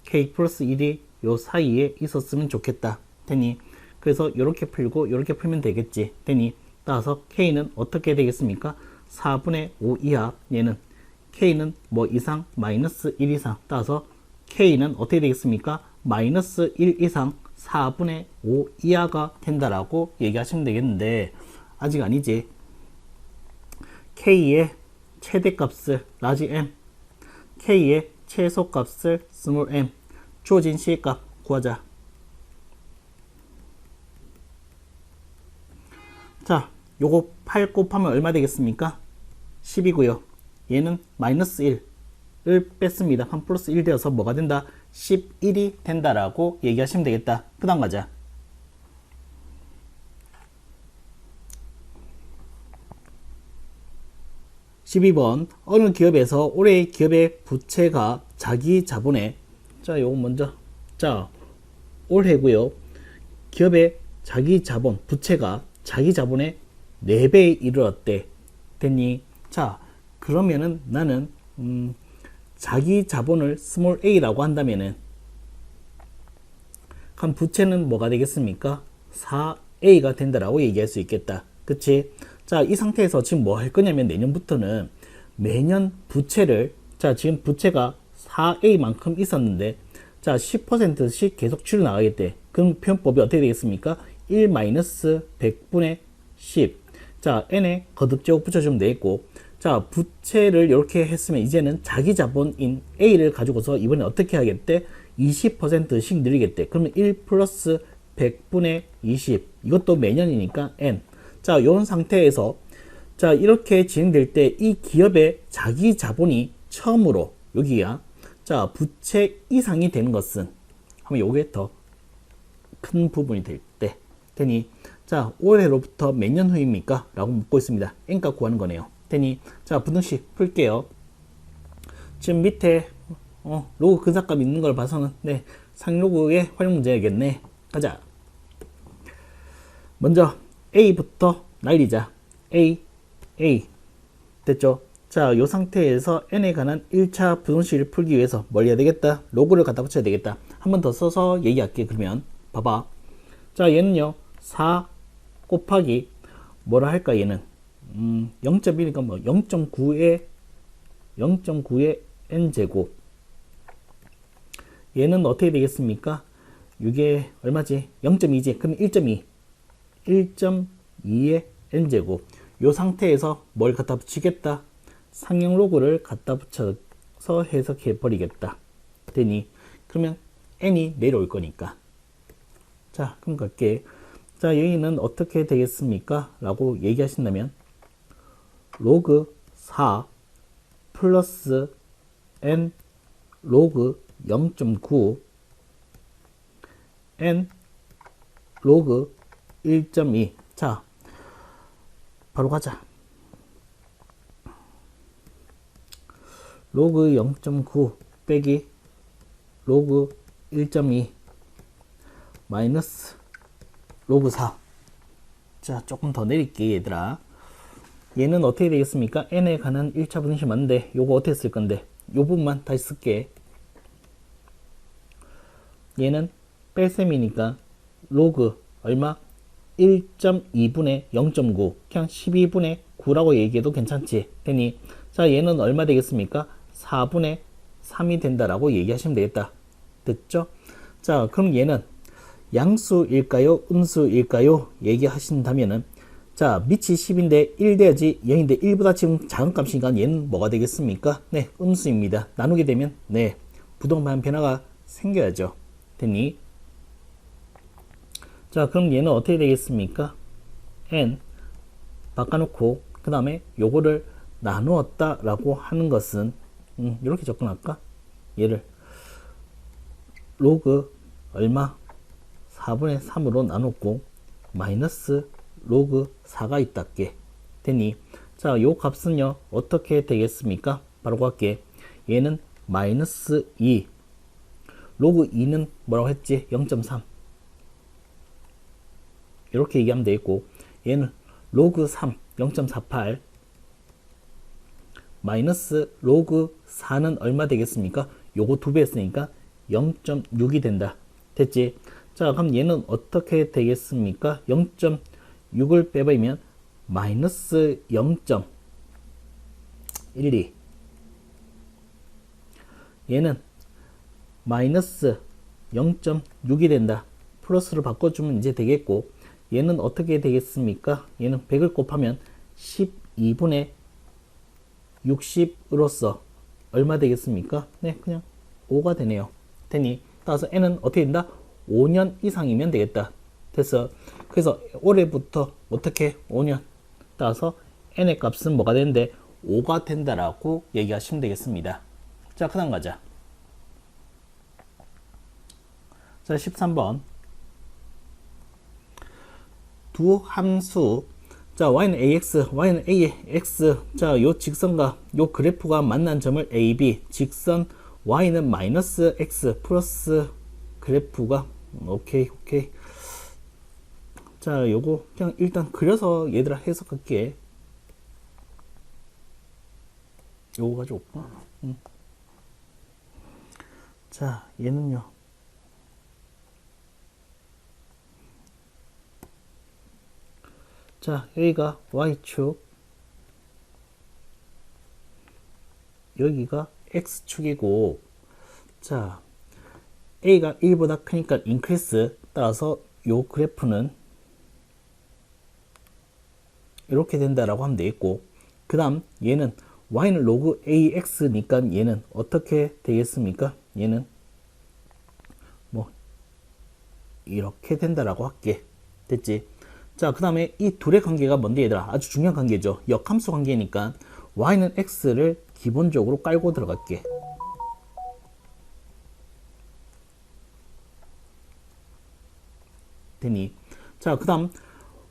k 플러스 1이 요 사이에 있었으면 좋겠다. 되니 그래서 이렇게 풀고 이렇게 풀면 되겠지. 되니 따라서 k는 어떻게 되겠습니까? 4분의 5 이하 얘는 k는 뭐 이상 마이너스 1 이상 따라서 k는 어떻게 되겠습니까? 마이너스 1 이상 4분의 5 이하가 된다라고 얘기하시면 되겠는데 아직 아니지. k의 최대값을 라지 m, k의 최소값을 스몰 m, 주어진 C값 구하자. 자, 요거 8 곱하면 얼마 되겠습니까? 10이고요. 얘는 마이너스 1을 뺐습니다. 3 플러스 1 되어서 뭐가 된다? 11이 된다라고 얘기하시면 되겠다. 그 다음 가자. (12번) 어느 기업에서 올해 기업의 부채가 자기 자본의, 자 요거 먼저, 자 올해고요. 기업의 자기 자본 부채가 자기 자본의 4배에 이르렀대. 됐니? 자 그러면은 나는 자기 자본을 스몰 a라고 한다면은 그럼 부채는 뭐가 되겠습니까? 4a가 된다라고 얘기할 수 있겠다. 그치? 자, 이 상태에서 지금 뭐 할 거냐면 내년부터는 매년 부채를, 자, 지금 부채가 4a만큼 있었는데, 자, 10%씩 계속 줄여 나가겠대. 그럼 표현법이 어떻게 되겠습니까? 1-100분의 10. 자, n에 거듭제곱 붙여주면 되겠고, 자, 부채를 이렇게 했으면 이제는 자기 자본인 a를 가지고서 이번에 어떻게 하겠대? 20%씩 늘리겠대. 그러면 1 플러스 100분의 20. 이것도 매년이니까 n. 자, 이런 상태에서 자 이렇게 진행될 때 이 기업의 자기 자본이 처음으로 여기야 자 부채 이상이 되는 것은 하면 요게 더 큰 부분이 될 때 되니 자 올해로부터 몇 년 후입니까? 라고 묻고 있습니다. n값 구하는 거네요. 되니 자 분등식 풀게요. 지금 밑에 로그 근사값 있는 걸 봐서는 네 상로그의 활용 문제야겠네. 가자. 먼저 A부터 날리자. A 됐죠? 자, 요 상태에서 n에 관한 1차 부등식을 풀기 위해서 뭘 해야 되겠다? 로그를 갖다 붙여야 되겠다. 한 번 더 써서 얘기할게. 그러면 봐봐. 자, 얘는요 4 곱하기 뭐라 할까? 얘는 0.1이니까 뭐 0.9의 n제곱. 얘는 어떻게 되겠습니까? 이게 얼마지? 0.2지. 그럼 1.2 1.2의 n제곱. 요 상태에서 뭘 갖다 붙이겠다? 상형 로그를 갖다 붙여서 해석해 버리겠다. 되니 그러면 n이 내려올 거니까. 자 그럼 갈게. 자, 여기는 어떻게 되겠습니까? 라고 얘기하신다면 로그 4 플러스 n 로그 0.9 n 로그 1.2. 자, 바로 가자. 로그 0.9 빼기 로그 1.2 마이너스 로그 4. 자, 조금 더 내릴게 얘들아. 얘는 어떻게 되겠습니까? n에 관한 1차 분식 맞는데 요거 어떻게 쓸 건데 요 부분만 다시 쓸게. 얘는 뺄셈이니까 로그 얼마? 1.2분의 0.9 그냥 12분의 9라고 얘기해도 괜찮지. 되니 자, 얘는 얼마 되겠습니까? 4분의 3이 된다라고 얘기하시면 되겠다. 됐죠? 자, 그럼 얘는 양수일까요? 음수일까요? 얘기하신다면은 자, 밑이 10인데 1 돼야지 0인데 1보다 지금 작은 값이니까 얘는 뭐가 되겠습니까? 네, 음수입니다. 나누게 되면 네, 부동반 변화가 생겨야죠. 됐니? 자, 그럼 얘는 어떻게 되겠습니까? n 바꿔놓고 그 다음에 요거를 나누었다 라고 하는 것은 이렇게 접근할까? 얘를 로그 얼마? 4분의 3으로 나눴고 마이너스 로그 4가 있다께 되니 자, 요 값은요 어떻게 되겠습니까? 바로 갈게. 얘는 마이너스 2 로그 2는 뭐라고 했지? 0.3 이렇게 얘기하면 되겠고 얘는 로그 3 0.48 마이너스 로그 4는 얼마 되겠습니까? 요거 2배 했으니까 0.6이 된다. 됐지? 자, 그럼 얘는 어떻게 되겠습니까? 0.6을 빼버리면 마이너스 0.12 얘는 마이너스 0.6이 된다. 플러스로 바꿔주면 이제 되겠고 얘는 어떻게 되겠습니까? 얘는 100을 곱하면 12분의 60으로서 얼마 되겠습니까? 네, 그냥 5가 되네요. 되니 따라서 n은 어떻게 된다? 5년 이상이면 되겠다. 됐어. 그래서 올해부터 어떻게 5년 따라서 n의 값은 뭐가 되는데 5가 된다라고 얘기하시면 되겠습니다. 자, 그 다음 가자. 자, 13번 두 함수 자, y는 ax, y는 ax. 자, 요 직선과 요 그래프가 만난 점을 ab, 직선 y는 마이너스 x 플러스 그래프가 오케이. 자, 요거 그냥 일단 그려서 얘들아 해석할게. 요거 가지고 올까? 자, 얘는요. 자, 여기가 y축, 여기가 x축이고, 자, a가 1보다 크니까 인크리스, 따라서 요 그래프는 이렇게 된다라고 하면 되겠고, 그 다음 얘는 y는 로그 ax니까 얘는 어떻게 되겠습니까? 얘는 뭐 이렇게 된다라고 할게. 됐지? 자, 그 다음에 이 둘의 관계가 뭔데 얘들아? 아주 중요한 관계죠. 역함수 관계니까 y는 x를 기본적으로 깔고 들어갈게. 되니? 자, 그 다음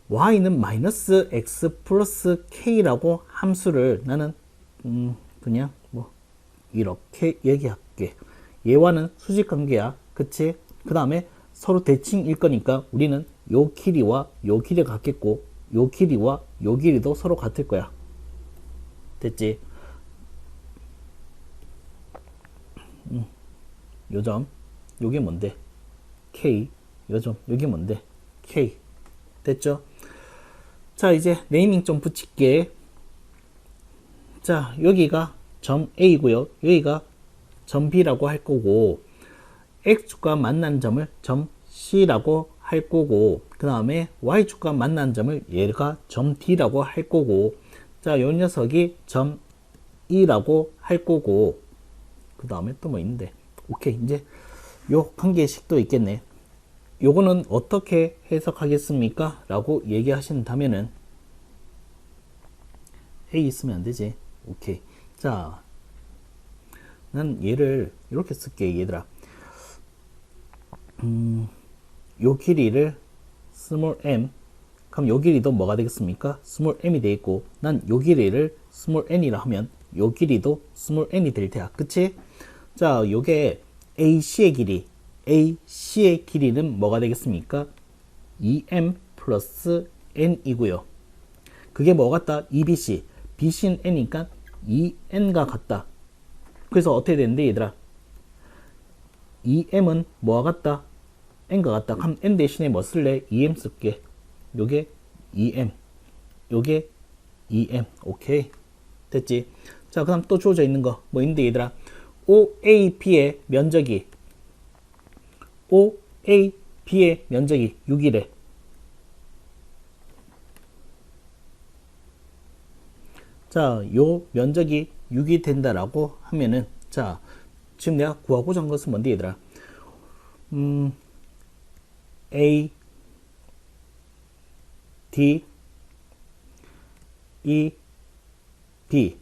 y는 마이너스 x 플러스 k라고 함수를 나는 그냥 뭐 이렇게 얘기할게. 얘와는 수직관계야. 그치? 그 다음에 서로 대칭일 거니까 우리는 요 길이와 요 길이가 같겠고 요 길이와 요 길이도 서로 같을 거야. 됐지? 요 점, 요게 뭔데? K. 요 점, 요게 뭔데? K. 됐죠? 자, 이제 네이밍 좀 붙일게. 자, 여기가 점 A고요. 여기가 점 B라고 할 거고 X축과 만난 점을 점 C라고 할 거고 그 다음에 Y축과 만난 점을 얘가 점 D라고 할 거고 자, 요 녀석이 점 E라고 할 거고 그 다음에 또 뭐 있는데 오케이. 이제 요 관계식도 있겠네. 요거는 어떻게 해석하겠습니까? 라고 얘기하신다면은 A 있으면 안 되지. 오케이. 자, 난 얘를 이렇게 쓸게, 얘들아. 요 길이를 small m, 그럼 요 길이도 뭐가 되겠습니까? small m이 되겠고, 난 요 길이를 small n이라 하면 요 길이도 small n이 될 테야. 그치? 자, 요게 AC의 길이, AC의 길이는 뭐가 되겠습니까? 2m 플러스 n이고요. 그게 뭐 같다? EBC. BC는 n이니까 2n과 같다. 그래서 어떻게 되는데, 얘들아? 2m은 뭐와 같다? n과 같다. 그럼 n 대신에 뭐 쓸래? 2m 쓸게. 요게 2m. 요게 2m. 오케이. 됐지? 자, 그 다음 또 주어져 있는 거 뭐 있는데, 얘들아? OAB의 면적이 6이래. 자, 요 면적이 6이 된다라고 하면은, 자, 지금 내가 구하고자 한 것은 뭔데, 얘들아? A, D, E, B.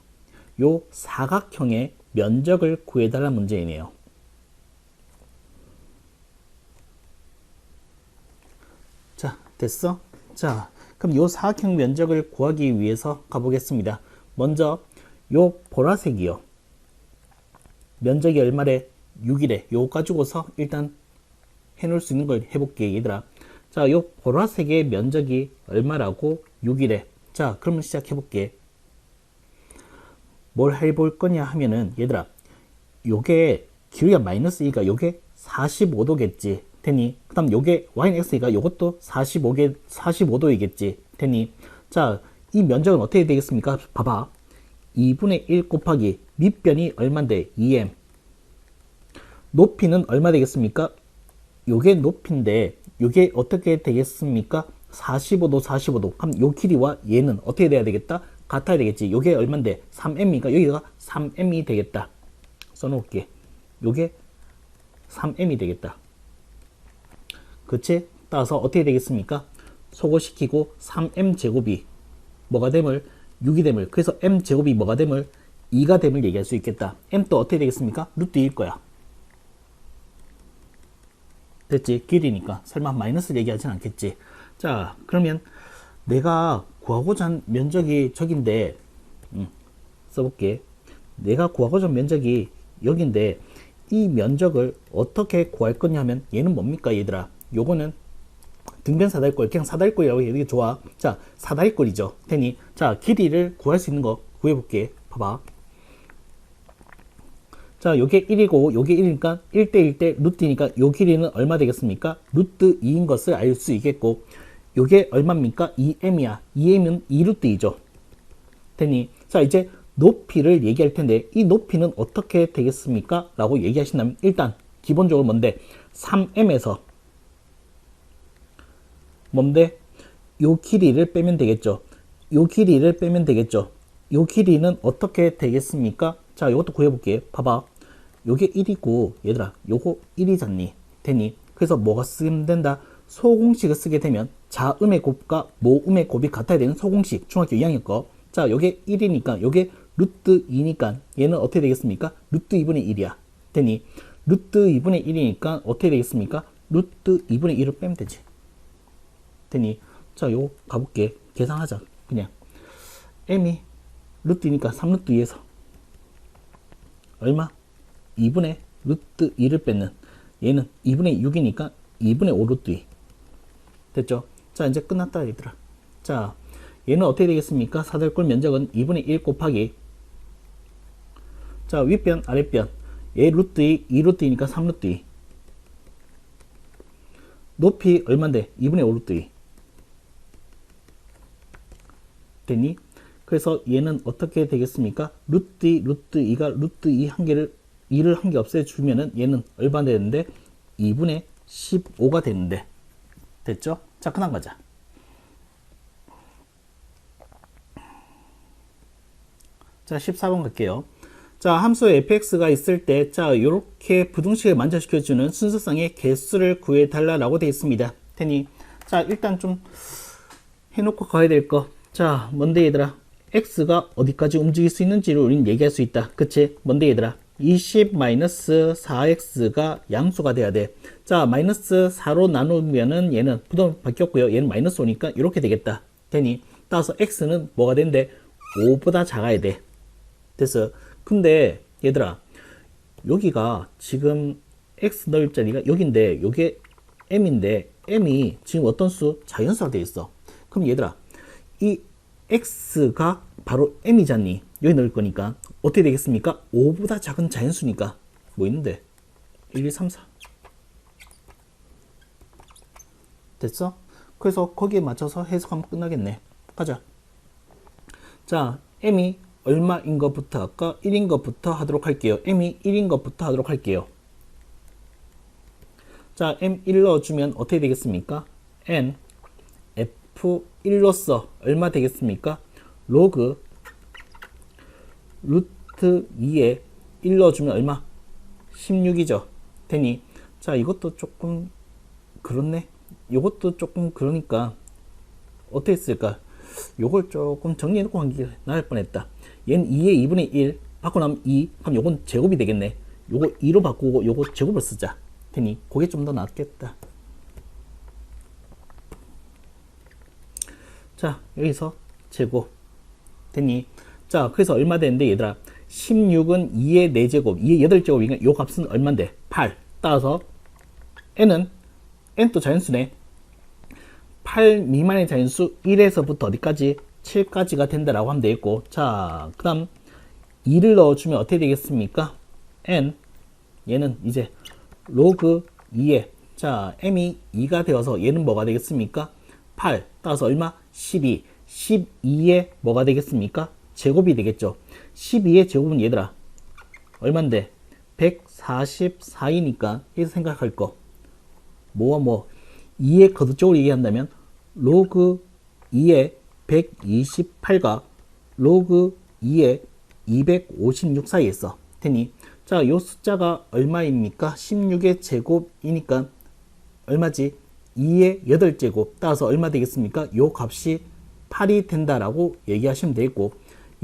요 사각형의 면적을 구해달라는 문제이네요. 자, 됐어? 자, 그럼 요 사각형 면적을 구하기 위해서 가보겠습니다. 먼저 요 보라색이요. 면적이 얼마래? 6이래. 요거 가지고서 일단 해놓을 수 있는 걸 해볼게, 얘들아. 자, 요 보라색의 면적이 얼마라고? 6이래. 자, 그러면 시작해볼게. 뭘 해볼 거냐 하면은, 얘들아, 요게 길이가 마이너스 2가 요게 45도겠지. 되니? 그 다음 요게 y는 x니까 요것도 45도이겠지. 되니? 자, 이 면적은 어떻게 되겠습니까? 봐봐. 2분의 1 곱하기 밑변이 얼만데? 2m. 높이는 얼마 되겠습니까? 요게 높이인데 요게 어떻게 되겠습니까? 45도 45도. 그럼 요 길이와 얘는 어떻게 돼야 되겠다? 같아야 되겠지. 요게 얼만데? 3m이니까 여기가 3m이 되겠다. 써놓을게. 요게 3m이 되겠다. 그치? 따라서 어떻게 되겠습니까? 소거시키고 3m 제곱이 뭐가 됨을? 6이 됨을. 그래서 m 제곱이 뭐가 됨을? 2가 됨을 얘기할 수 있겠다. m 또 어떻게 되겠습니까? 루트 2일 거야. 됐지? 길이니까. 설마 마이너스 얘기하진 않겠지. 자, 그러면 내가 구하고자 한 면적이 저긴데, 써볼게. 내가 구하고자 한 면적이 여긴데, 이 면적을 어떻게 구할 거냐 하면, 얘는 뭡니까, 얘들아? 요거는 등변 사다리꼴, 그냥 사다리꼴이라고 해도 좋아. 자, 사다리꼴이죠. 테니, 자, 길이를 구할 수 있는 거 구해볼게. 봐봐. 자, 요게 1이고 요게 1이니까 1대 1대 루트니까 요 길이는 얼마 되겠습니까? 루트 2인 것을 알 수 있겠고, 요게 얼마입니까? 2m이야. 2m은 2루트 2죠. 되니, 자, 이제 높이를 얘기할 텐데 이 높이는 어떻게 되겠습니까? 라고 얘기하신다면 일단 기본적으로 뭔데? 3m에서 뭔데? 요 길이를 빼면 되겠죠. 요 길이를 빼면 되겠죠. 요 길이는 어떻게 되겠습니까? 자, 요것도 구해볼게. 봐봐. 요게 1이고, 얘들아, 요거 1이잖니. 되니? 그래서 뭐가 쓰면 된다? 소공식을 쓰게 되면 자음의 곱과 모음의 곱이 같아야 되는 소공식. 중학교 2학년 거. 자, 요게 1이니까, 요게 루트 2니까, 얘는 어떻게 되겠습니까? 루트 2분의 1이야. 되니? 루트 2분의 1이니까, 어떻게 되겠습니까? 루트 2분의 1을 빼면 되지. 되니? 자, 요거 가볼게. 계산하자. 그냥. m이 루트니까 3루트 2에서 얼마? 2분의 루트 2를 뺏는, 얘는 2분의 6이니까 2분의 5 루트 2. 됐죠? 자, 이제 끝났다, 얘들아. 자, 얘는 어떻게 되겠습니까? 사다리꼴 면적은 2분의 1 곱하기, 자, 윗변, 아랫변. 얘 루트 2, 2 루트 2니까 3 루트 2. 높이 얼만데? 2분의 5 루트 2. 됐니? 그래서 얘는 어떻게 되겠습니까? 루트 2, 루트 2가 루트 2 한 개를, 2를 한 개 없애주면은 얘는 얼마 되는데? 2분의 15가 되는데. 됐죠? 자, 그다음 가자. 자, 14번 갈게요. 자, 함수에 fx가 있을 때, 자, 요렇게 부등식을 만족시켜주는 순서상의 개수를 구해달라고 되어 있습니다. 테니, 자, 일단 좀 해놓고 가야 될 거. 자, 뭔데 얘들아? x가 어디까지 움직일 수 있는지를 우린 얘기할 수 있다. 그치? 뭔데 얘들아? 20-4x가 양수가 돼야 돼. 자, 마이너스 4로 나누면은 얘는 부동 바뀌었고요. 얘는 마이너스 5니까 이렇게 되겠다. 되니, 따라서 x는 뭐가 된대? 5보다 작아야 돼. 됐어. 근데 얘들아, 여기가 지금 x 넣을 자리가 여긴데 요게 m인데 m이 지금 어떤 수? 자연수가 되어 있어. 그럼 얘들아, 이 x가 바로 m이잖니. 여기 넣을 거니까 어떻게 되겠습니까? 5보다 작은 자연수니까 뭐 있는데? 1, 2, 3, 4 됐어? 그래서 거기에 맞춰서 해석하면 끝나겠네. 가자. 자, m이 얼마인 것부터 아까 1인 것부터 하도록 할게요. m이 1인 것부터 하도록 할게요. 자, m1 넣어주면 어떻게 되겠습니까? n f1로서 얼마 되겠습니까? 로그 루트 2에 1 넣어주면 얼마? 16이죠. 되니, 자, 이것도 조금 그렇네. 이것도 조금 그러니까 어떻게 쓸까? 요걸 조금 정리해놓고 한 게 나을 뻔했다. 얘는 2의 2분의 1 바꾸고 나면 2, 그럼 요건 제곱이 되겠네. 요거 2로 바꾸고 요거 제곱을 쓰자. 되니 그게 좀 더 낫겠다. 자, 여기서 제곱 되니, 자, 그래서 얼마 되는데 얘들아, 16은 2의 4제곱 2의 8제곱이니까 요 값은 얼만데? 8. 따라서 n은 n도 자연수네. 8 미만의 자연수 1에서부터 어디까지? 7까지가 된다라고 하면 되겠고, 자, 그 다음 2를 넣어주면 어떻게 되겠습니까? n, 얘는 이제 로그 2에, 자, m이 2가 되어서 얘는 뭐가 되겠습니까? 8, 따라서 얼마? 12. 12에 뭐가 되겠습니까? 제곱이 되겠죠. 12의 제곱은 얘들아, 얼만데? 144이니까 여기서 생각할 거. 뭐 2의 거듭적으로 얘기한다면 로그 2의 128과 로그 2의 256 사이에 있어. 테니, 자, 요 숫자가 얼마입니까? 16의 제곱이니까 얼마지? 2의 8제곱. 따라서 얼마 되겠습니까? 요 값이 8이 된다라고 얘기하시면 되겠고,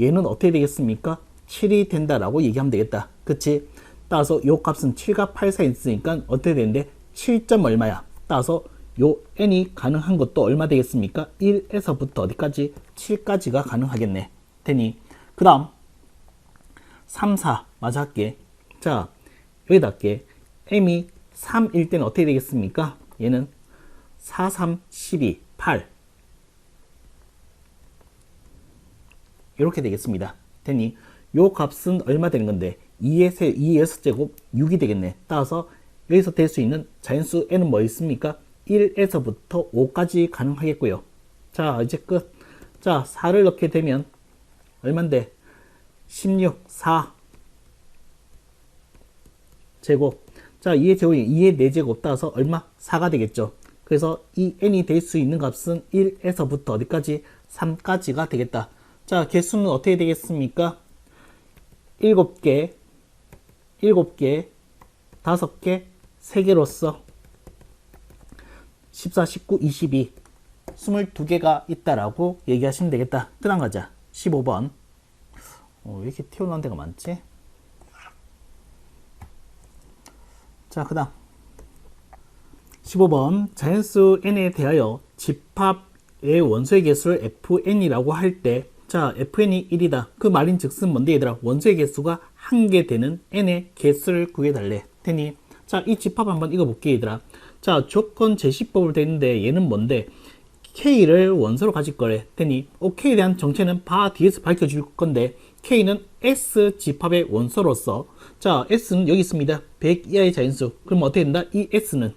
얘는 어떻게 되겠습니까? 7이 된다라고 얘기하면 되겠다. 그치? 따라서 요 값은 7과 8 사이에 있으니까 어떻게 되는데? 7점 얼마야? 따라서 요 n이 가능한 것도 얼마 되겠습니까? 1에서부터 어디까지? 7까지가 가능하겠네. 되니, 그 다음 3, 4 마저 할게. 자, 여기다 할게. m이 3일 때는 어떻게 되겠습니까? 얘는 4, 3, 12, 8 이렇게 되겠습니다. 되니, 요 값은 얼마 되는 건데? 2의 6제곱 6이 되겠네. 따라서 여기서 될 수 있는 자연수 n은 뭐 있습니까? 1에서부터 5까지 가능하겠고요. 자, 이제 끝. 자, 4를 넣게 되면 얼만데? 16, 4 제곱. 자, 2의 제곱이 2의 4제곱 따라서 얼마? 4가 되겠죠. 그래서 이 n이 될 수 있는 값은 1에서부터 어디까지? 3까지가 되겠다. 자, 개수는 어떻게 되겠습니까? 7개, 7개, 5개, 3개로서 14, 19, 22, 22개가 있다라고 얘기하시면 되겠다. 그 다음 가자. 15번. 왜 이렇게 튀어나온 데가 많지? 자, 그 다음 15번. 자연수 n에 대하여 집합의 원소의 개수를 fn이라고 할 때, 자, fn이 1이다. 그 말인 즉슨 뭔데 얘들아? 원소의 개수가 1개 되는 n의 개수를 구해달래. 테니, 자, 이 집합 한번 읽어볼게 얘들아. 자, 조건 제시법을 되는데 얘는 뭔데? K를 원소로 가질 거래. 테니, K에 대한 정체는 바 뒤에서 밝혀줄 건데, K는 S 집합의 원소로서, 자, S는 여기 있습니다. 100 이하의 자연수. 그럼 어떻게 된다? 이 S는,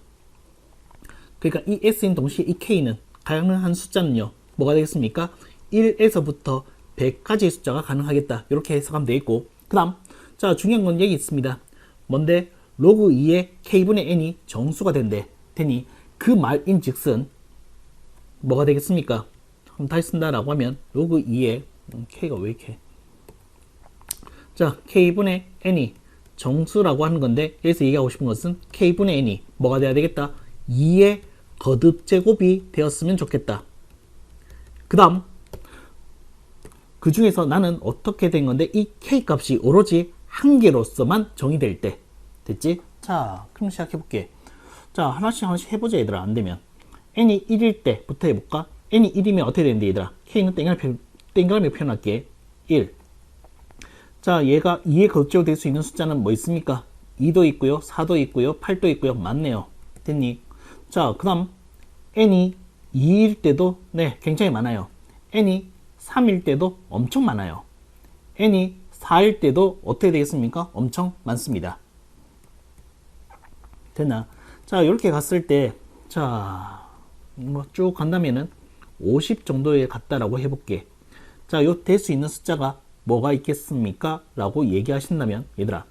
그러니까 이 S인 동시에 이 K는 가능한 숫자는요, 뭐가 되겠습니까? 1에서부터 100까지의 숫자가 가능하겠다. 이렇게 해석하면 되겠고, 그 다음, 자, 중요한 건 여기 있습니다. 뭔데? 로그 2의 K분의 N이 정수가 된대. 되니, 그 말인 즉슨, 뭐가 되겠습니까? 한번 다시 쓴다라고 하면, 로그 2의, K가 왜 이렇게. 자, K분의 N이 정수라고 하는 건데, 여기서 얘기하고 싶은 것은 K분의 N이 뭐가 돼야 되겠다? 2의 거듭 제곱이 되었으면 좋겠다. 그 다음, 그 중에서 나는 어떻게 된 건데, 이 K 값이 오로지 한 개로서만 정의될 때. 됐지? 자, 그럼 시작해볼게. 자, 하나씩 해보자, 얘들아. 안 되면. N이 1일 때부터 해볼까? N이 1이면 어떻게 되는데, 얘들아? K는 땡그라미 표현할게. 1. 자, 얘가 2의 거듭제곱 될 수 있는 숫자는 뭐 있습니까? 2도 있고요, 4도 있고요, 8도 있고요. 맞네요. 됐니? 자, 그 다음 N이 2일 때도 네, 굉장히 많아요. N이 3일 때도 엄청 많아요. N이 4일 때도 어떻게 되겠습니까? 엄청 많습니다. 됐나? 자, 이렇게 갔을 때, 자, 뭐 쭉 간다면은 50 정도에 갔다라고 해볼게. 자, 요 될 수 있는 숫자가 뭐가 있겠습니까? 라고 얘기하신다면, 얘들아,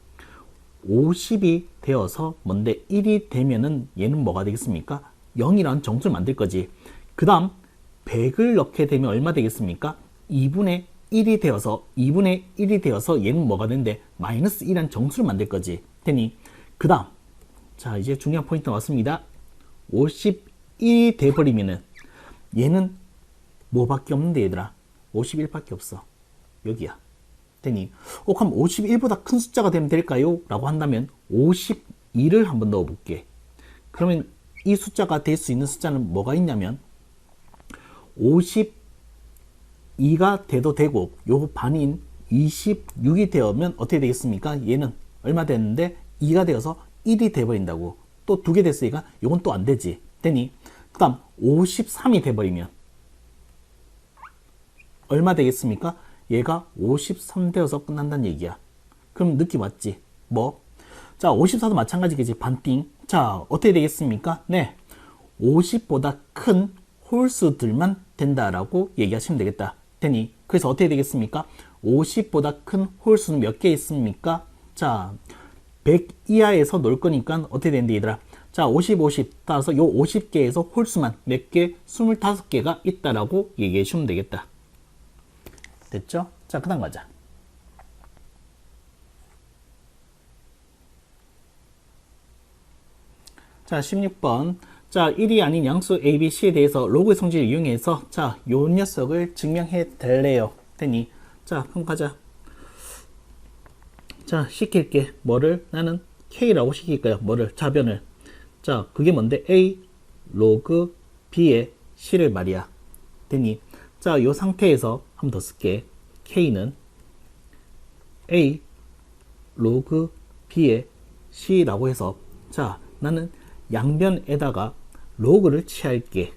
50이 되어서 뭔데 1이 되면은 얘는 뭐가 되겠습니까? 0이라는 정수를 만들 거지. 그 다음 100을 넣게 되면 얼마 되겠습니까? 2분의 1이 되어서 얘는 뭐가 되는데 마이너스 1이라는 정수를 만들 거지. 되니? 그 다음, 자, 이제 중요한 포인트 왔습니다. 51이 돼버리면은 얘는 뭐밖에 없는데, 얘들아? 51밖에 없어. 여기야. 되니? 그럼 51보다 큰 숫자가 되면 될까요? 라고 한다면 52를 한번 넣어 볼게. 그러면 이 숫자가 될 수 있는 숫자는 뭐가 있냐면 52가 돼도 되고, 요 반인 26이 되면 어떻게 되겠습니까? 얘는 얼마 됐는데 2가 되어서 1이 돼버린다고. 또 2개 됐으니까 요건 또 안 되지. 되니? 그 다음 53이 돼버리면 얼마 되겠습니까? 얘가 53 되어서 끝난다는 얘기야. 그럼 느낌 왔지? 뭐? 자, 54도 마찬가지겠지. 반띵. 자, 어떻게 되겠습니까? 네, 50보다 큰 홀수들만 된다라고 얘기하시면 되겠다. 되니? 그래서 어떻게 되겠습니까? 50보다 큰 홀수는 몇 개 있습니까? 자, 100 이하에서 놀 거니까 어떻게 되는데, 얘들아? 자, 50, 50. 따라서 요 50개에서 홀수만 몇 개? 25개가 있다라고 얘기해 주면 되겠다. 됐죠? 자, 그 다음 가자. 자, 16번. 자, 1이 아닌 양수 A, B, C에 대해서 로그의 성질을 이용해서 자, 요 녀석을 증명해 달래요. 되니? 자, 그럼 가자. 자, 시킬게. 뭐를? 나는 K라고 시킬 거야. 뭐를? 자변을. 자, 그게 뭔데? A 로그 B의 C를 말이야. 되니? 자, 요 상태에서 한 번 더 쓸게. K는 A 로그 B의 C라고 해서, 자, 나는 양변에다가 로그를 취할게.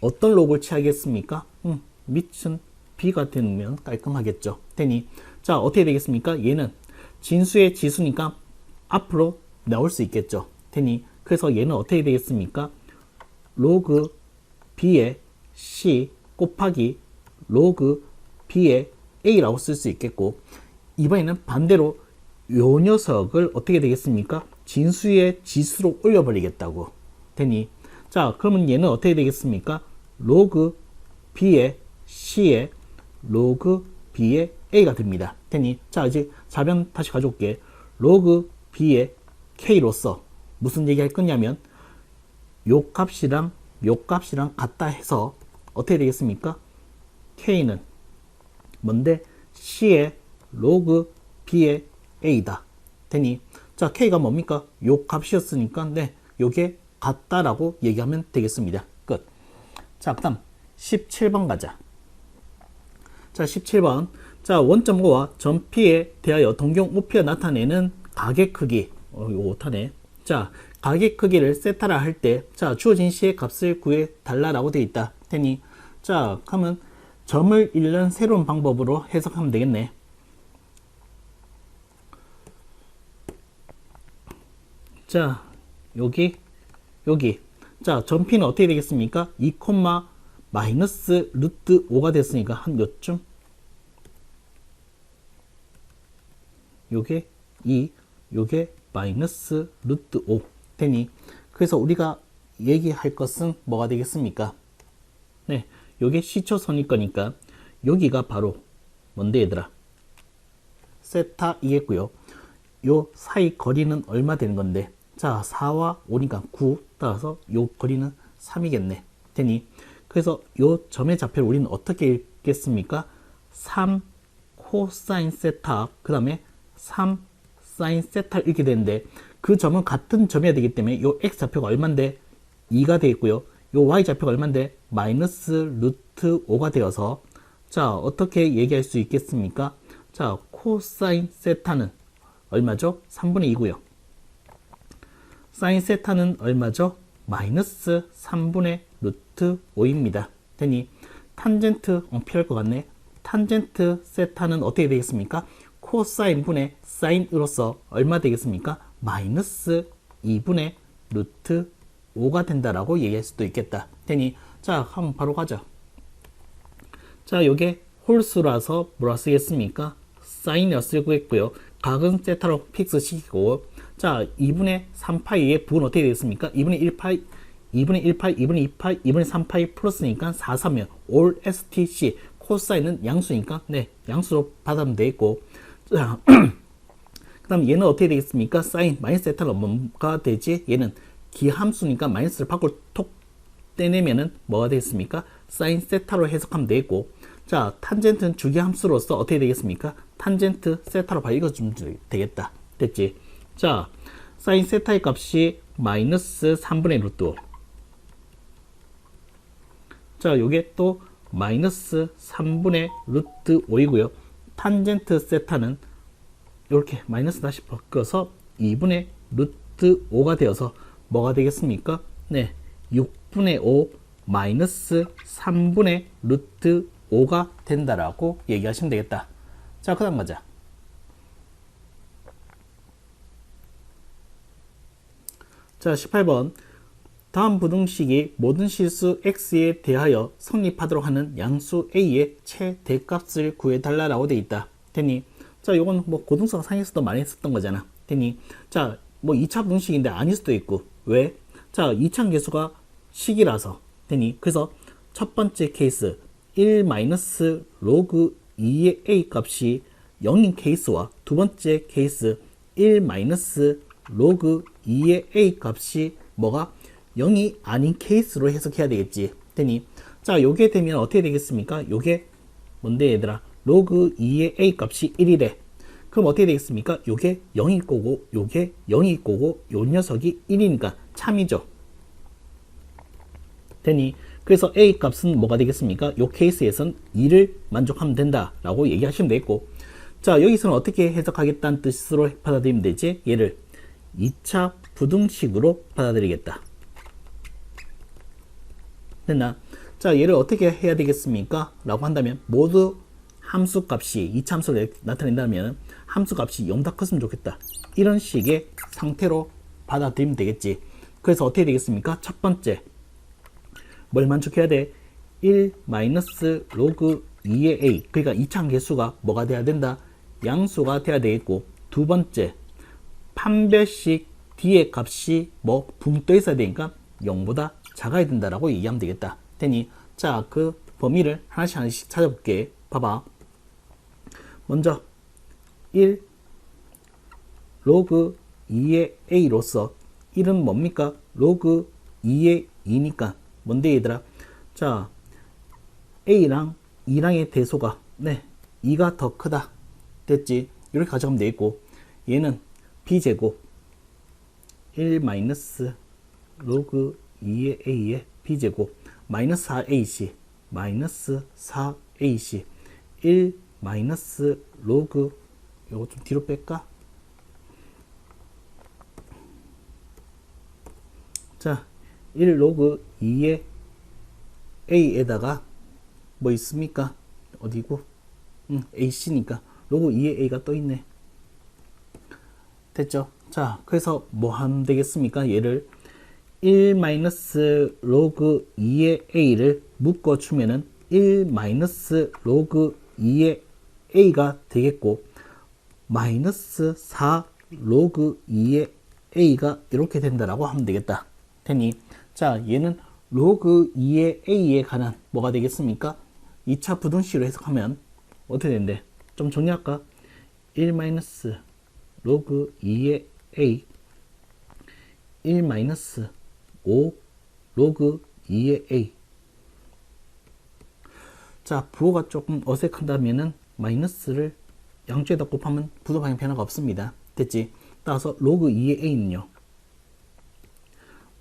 어떤 로그를 취하겠습니까? 밑은 B가 되면 깔끔하겠죠. 되니? 자, 어떻게 되겠습니까? 얘는 진수의 지수니까 앞으로 나올 수 있겠죠. 되니? 그래서 얘는 어떻게 되겠습니까? 로그 B의 C 곱하기 로그 B의 A라고 쓸 수 있겠고, 이번에는 반대로 요 녀석을 어떻게 되겠습니까? 진수의 지수로 올려버리겠다고. 되니? 자, 그러면 얘는 어떻게 되겠습니까? 로그 B의 C의 로그 B의 A가 됩니다. 되니? 자, 이제 자변 다시 가져올게. 로그 B의 K로서 무슨 얘기 할 거냐면 요 값이랑 같다 해서 어떻게 되겠습니까? K는 뭔데? C의 로그 B의 A다. 되니? 자, K가 뭡니까? 요 값이었으니까 네, 요게 같다라고 얘기하면 되겠습니다. 끝. 자, 그 다음 17번 가자. 자, 17번. 자, 원점과 점 P에 대하여 동경 우피가 나타내는 가계 크기. 이거 못하네. 자, 가계 크기를 세타라 할 때, 자, 주어진 C의 값을 구해 달라라고 되어 있다. 되니? 자, 그러면 점을 잃는 새로운 방법으로 해석하면 되겠네. 자, 여기. 자, 점 P는 어떻게 되겠습니까? 2, 마이너스 루트 5가 됐으니까 한 요쯤? 요게 2, 요게 마이너스 루트 5 되니? 그래서 우리가 얘기할 것은 뭐가 되겠습니까? 네, 요게 시초선일 거니까 여기가 바로 뭔데, 얘들아? 세타이겠고요. 요 사이 거리는 얼마 되는 건데, 자 4와 5니까 9, 따라서 요 거리는 3이겠네. 되니 그래서 요 점의 좌표를 우리는 어떻게 읽겠습니까? 3 코사인 세타, 그 다음에 3 사인 세타를 읽게 되는데, 그 점은 같은 점이어야 되기 때문에 요 x 좌표가 얼만데 2가 되겠고요. 요 y 좌표가 얼만데 마이너스 루트 5가 되어서, 자 어떻게 얘기할 수 있겠습니까? 자 코사인 세타는 얼마죠? 3분의 2고요. 사인 세타는 얼마죠? 마이너스 3분의 루트 5입니다. 되니 탄젠트 필요할 것 같네. 탄젠트 세타는 어떻게 되겠습니까? 코사인 분의 사인으로서 얼마 되겠습니까? 마이너스 2분의 루트 5가 된다라고 얘기할 수도 있겠다. 되니 자 한번 바로 가죠. 자 요게 홀수라서 뭐라 쓰겠습니까? 사인이라 쓰고 있고요. 각은 세타로 픽스 시키고, 자 2분의 3파이의 부분 어떻게 되겠습니까? 2분의 1파이, 2분의 1파이, 2분의 2파이, 2분의 3파이 플러스니까 4, 3이면 올 STC, 코사인은 양수니까 네 양수로 받으면 되겠고, 자 그 다음 얘는 어떻게 되겠습니까? 사인 마이너스 세타는 뭐가 되지? 얘는 기함수니까 마이너스를 밖으로 톡 떼내면은 뭐가 되겠습니까? 사인 세타로 해석하면 되겠고, 자 탄젠트는 주기함수로서 어떻게 되겠습니까? 탄젠트 세타로 바로 읽어주면 되겠다. 됐지? 자 사인 세타의 값이 마이너스 3분의 루트 5. 자 요게 또 마이너스 3분의 루트 5이고요. 탄젠트 세타는 이렇게 마이너스 다시 바꿔서 2분의 루트 5가 되어서 뭐가 되겠습니까? 네 6분의 5 마이너스 3분의 루트 5가 된다라고 얘기하시면 되겠다. 자 그 다음 가자. 자 18번 다음 부등식이 모든 실수 x에 대하여 성립하도록 하는 양수 a의 최대값을 구해달라고 되어 있다. 되니 자 요건 뭐 고등수학 상에서도 많이 했었던 거잖아. 되니 자 뭐 2차 부등식인데 아닐 수도 있고, 왜? 자 2차 계수가 식이라서. 되니 그래서 첫 번째 케이스 1 마이너스 로그 2의 a 값이 0인 케이스와 두 번째 케이스 1 마이너스 로그 2의 a 값이 뭐가 0이 아닌 케이스로 해석해야 되겠지. 되니 자 요게 되면 어떻게 되겠습니까? 요게 뭔데 얘들아? 로그 2의 a 값이 1이래. 그럼 어떻게 되겠습니까? 요게 0일 거고 요게 0일 거고 요 녀석이 1이니까 참이죠. 되니 그래서 a 값은 뭐가 되겠습니까? 요 케이스에선 2를 만족하면 된다라고 얘기하시면 되겠고, 자 여기서는 어떻게 해석하겠다는 뜻으로 받아들이면 되지? 얘를 2차 부등식으로 받아들이겠다. 됐나? 자 얘를 어떻게 해야 되겠습니까? 라고 한다면 모두 함수값이 2차 함수로 나타낸다면 함수값이 0다 컸으면 좋겠다. 이런 식의 상태로 받아들이면 되겠지. 그래서 어떻게 되겠습니까? 첫 번째 뭘 만족해야 돼? 1 마이너스 로그 2의 a, 그러니까 2차 개수가 뭐가 돼야 된다? 양수가 돼야 되겠고, 두 번째 판별식 d의 값이 뭐 붕 떠 있어야 되니까 0보다 작아야 된다라고 얘기하면 되겠다. 되니 자 그 범위를 하나씩 하나씩 찾아볼게. 봐봐. 먼저 1 로그 2의 a로서 1은 뭡니까? 로그 2의 2니까 뭔데 얘들아? 자 a랑 2랑의 대소가 네 2가 더 크다. 됐지? 이렇게 가져가면 되겠고, 얘는 b제곱 1 마이너스 로그 2의 a의 b제곱 마이너스 4ac 마이너스 4ac 1 마이너스 로그, 요거 좀 뒤로 뺄까? 자 1 로그 2의 a에다가 뭐 있습니까? 어디고? ac니까 로그 2의 a가 또 있네. 됐죠? 자 그래서 뭐 하면 되겠습니까? 얘를 1 마이너스 로그 2의 a를 묶어주면은 1 마이너스 로그 2의 a가 되겠고, 마이너스 4 로그 2의 a가 이렇게 된다라고 하면 되겠다. 되니 자 얘는 로그 2의 a에 관한 뭐가 되겠습니까? 2차 부등식으로 해석하면 어떻게 되는데? 좀 정리할까? 1 마이너스 로그 2의 a 1 마이너스 5 로그 2의 a. 자, 부호가 조금 어색하다면은 마이너스를 양쪽에다 곱하면 부호 방향 변화가 없습니다. 됐지? 따라서 로그 2의 a는요,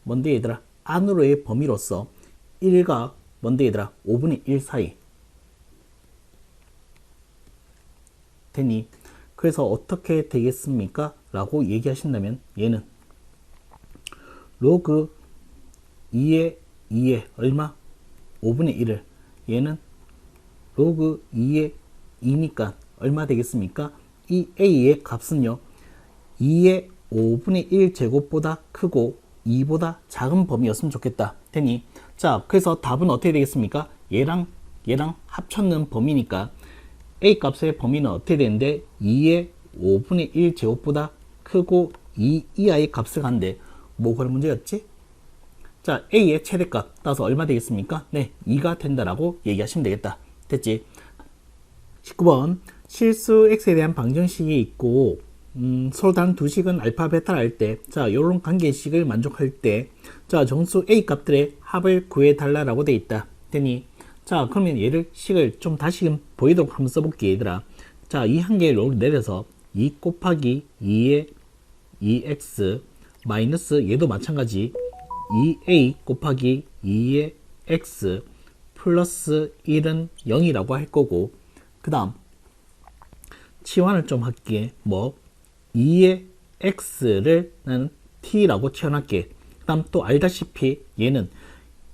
뭔데 얘들아? 안으로의 범위로서 1과 뭔데 얘들아? 5분의 1 사이. 되니? 그래서 어떻게 되겠습니까? 라고 얘기하신다면 얘는 로그 2의 얼마? 5분의 1을, 얘는 로그 2의 2니까 얼마 되겠습니까? 이 a의 값은요, 2의 5분의 1 제곱보다 크고 2보다 작은 범위였으면 좋겠다. 되니? 자, 그래서 답은 어떻게 되겠습니까? 얘랑 합쳤는 범위니까 a 값의 범위는 어떻게 되는데 2의 5분의 1 제곱보다 크고 2 이하의 값을 간데 뭐가 문제였지? 자, a의 최대값 따라서 얼마 되겠습니까? 네, 2가 된다라고 얘기하시면 되겠다. 됐지? 19번 실수 x에 대한 방정식이 있고 서로 다른 두 식은 알파 베타를 할 때, 자, 요런 관계식을 만족할 때, 자, 정수 a 값들의 합을 구해 달라라고 돼 있다. 되니? 자, 그러면 얘를 식을 좀 다시금 보이도록 한번 써볼게, 얘들아. 자, 이 한 개를 내려서 2 곱하기 2의 2x 마이너스 얘도 마찬가지 2a 곱하기 2의 x 플러스 1은 0이라고 할 거고, 그 다음 치환을 좀 할게. 뭐 2의 x를 나는 t라고 치환할게. 그 다음 또 알다시피 얘는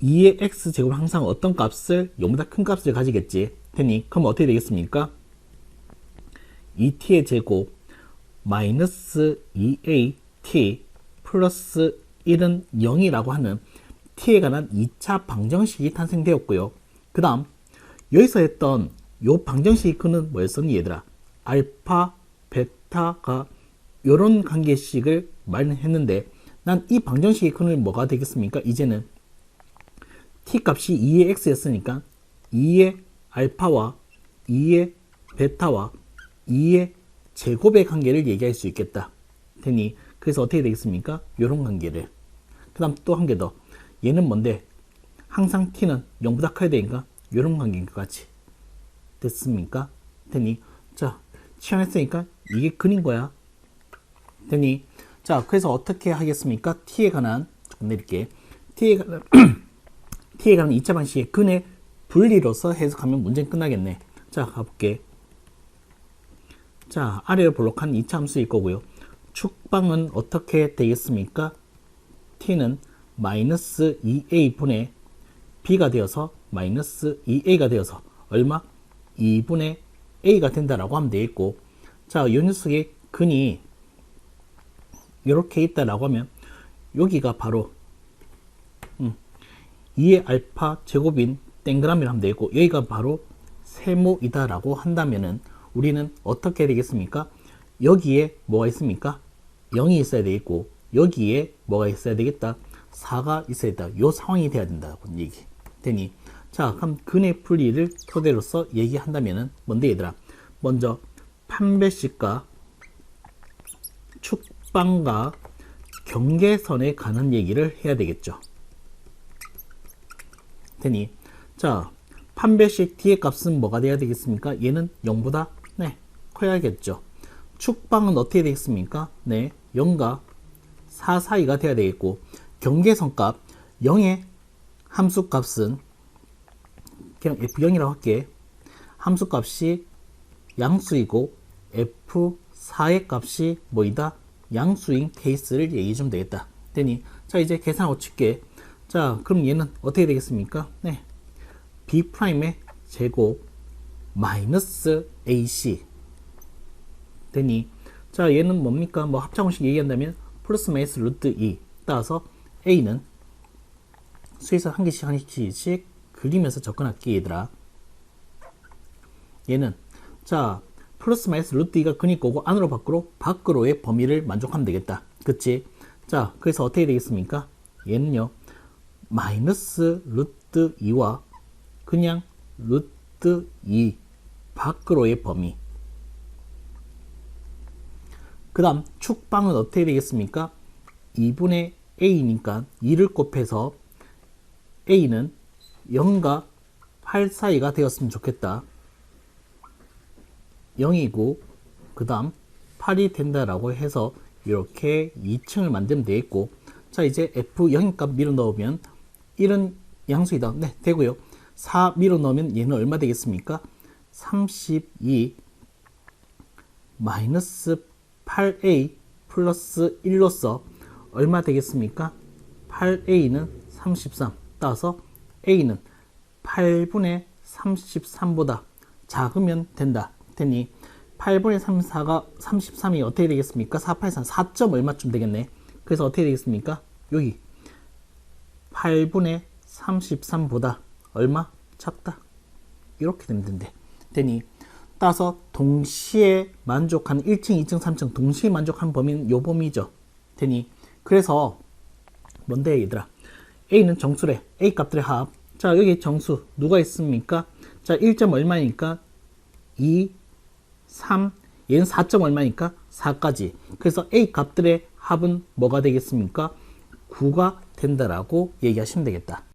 2의 x 제곱은 항상 어떤 값을 0보다 큰 값을 가지겠지. 되니? 그럼 어떻게 되겠습니까? 2t의 제곱 마이너스 2a t 플러스 1은 0이라고 하는 t에 관한 2차 방정식이 탄생되었고요. 그 다음 여기서 했던 요 방정식의 근은 뭐였었니 얘들아? 알파, 베타가 요런 관계식을 마련했는데 난 이 방정식의 근은 뭐가 되겠습니까? 이제는 t 값이 2의 x였으니까 2의 알파와 2의 베타와 2의 제곱의 관계를 얘기할 수 있겠다. 되니? 그래서 어떻게 되겠습니까? 요런 관계를. 그 다음 또 한 개 더. 얘는 뭔데? 항상 t는 0보다 커야 되니까 요런 관계인 것 같이. 됐습니까? 되니? 자, 치환했으니까 이게 근인 거야. 되니? 자, 그래서 어떻게 하겠습니까? t에 관한, 조금 내릴게. t에 관한 2차 방식의 근의 분리로서 해석하면 문제는 끝나겠네. 자, 가볼게. 자, 아래로 볼록한 2차 함수일 거고요. 축방은 어떻게 되겠습니까? t는 마이너스 2a 분의 b가 되어서 마이너스 2a가 되어서 얼마? 2분의 a가 된다라고 하면 되겠고, 자, 이 녀석의 근이 이렇게 있다라고 하면 여기가 바로 2의 알파 제곱인 땡그라미를 하면 되겠고, 여기가 바로 세모이다 라고 한다면은 우리는 어떻게 되겠습니까? 여기에 뭐가 있습니까? 0이 있어야 되겠고, 여기에 뭐가 있어야 되겠다? 4가 있어야 된다. 요 상황이 돼야 된다고 얘기 되니, 자, 그럼 근의 풀이를 토대로서 얘기한다면은 뭔데 얘들아? 먼저 판별식과 축방과 경계선에 관한 얘기를 해야 되겠죠. 되니, 자, 판별식 t의 값은 뭐가 돼야 되겠습니까? 얘는 0보다 커야겠죠. 축방은 어떻게 되겠습니까? 네, 0과 4 사이가 돼야 되겠고, 경계선 값 0의 함수 값은 그냥 f0이라고 할게. 함수 값이 양수이고 f4의 값이 뭐이다? 양수인 케이스를 얘기해 주면 되겠다. 되니, 자, 이제 계산하고 칠게. 자, 그럼 얘는 어떻게 되겠습니까? 네, b'의 제곱 마이너스 ac 되니, 자, 얘는 뭡니까? 뭐 합창원식 얘기한다면 플러스 마이너스 루트 2 따라서 a는 수에서 한 개씩 그리면서 접근할게 얘들아. 얘는 자, 플러스 마이너스 루트 2가 근일 거고 안으로 밖으로의 범위를 만족하면 되겠다. 그치? 자, 그래서 어떻게 되겠습니까? 얘는요, 마이너스 루트 2와 그냥 루트 2 밖으로의 범위, 그 다음 축방은 어떻게 되겠습니까? 2분의 a니까 2를 곱해서 a는 0과 8 사이가 되었으면 좋겠다. 0이고 그 다음 8이 된다라고 해서 이렇게 2층을 만들면 되겠고, 자 이제 f 0값 밀어 넣으면 1은 양수이다. 네, 되고요. 4 밀어 넣으면 얘는 얼마 되겠습니까? 32 마이너스 8a 플러스 1로서 얼마 되겠습니까? 8a는 33. 따라서 a는 8분의 33보다 작으면 된다. 되니 8분의 34가 33이 어떻게 되겠습니까? 483 4점 얼마쯤 되겠네. 그래서 어떻게 되겠습니까? 여기 8분의 33보다 얼마? 작다. 이렇게 되면 된대. 되니 따라서 동시에 만족하는 1층, 2층, 3층 동시에 만족하는 범위는 요 범위죠. 되니 그래서 뭔데 얘들아? A는 정수래. A 값들의 합. 자 여기 정수 누가 있습니까? 자 1점 얼마니까 2, 3, 얘는 4점 얼마니까 4까지. 그래서 A 값들의 합은 뭐가 되겠습니까? 9가 된다라고 얘기하시면 되겠다.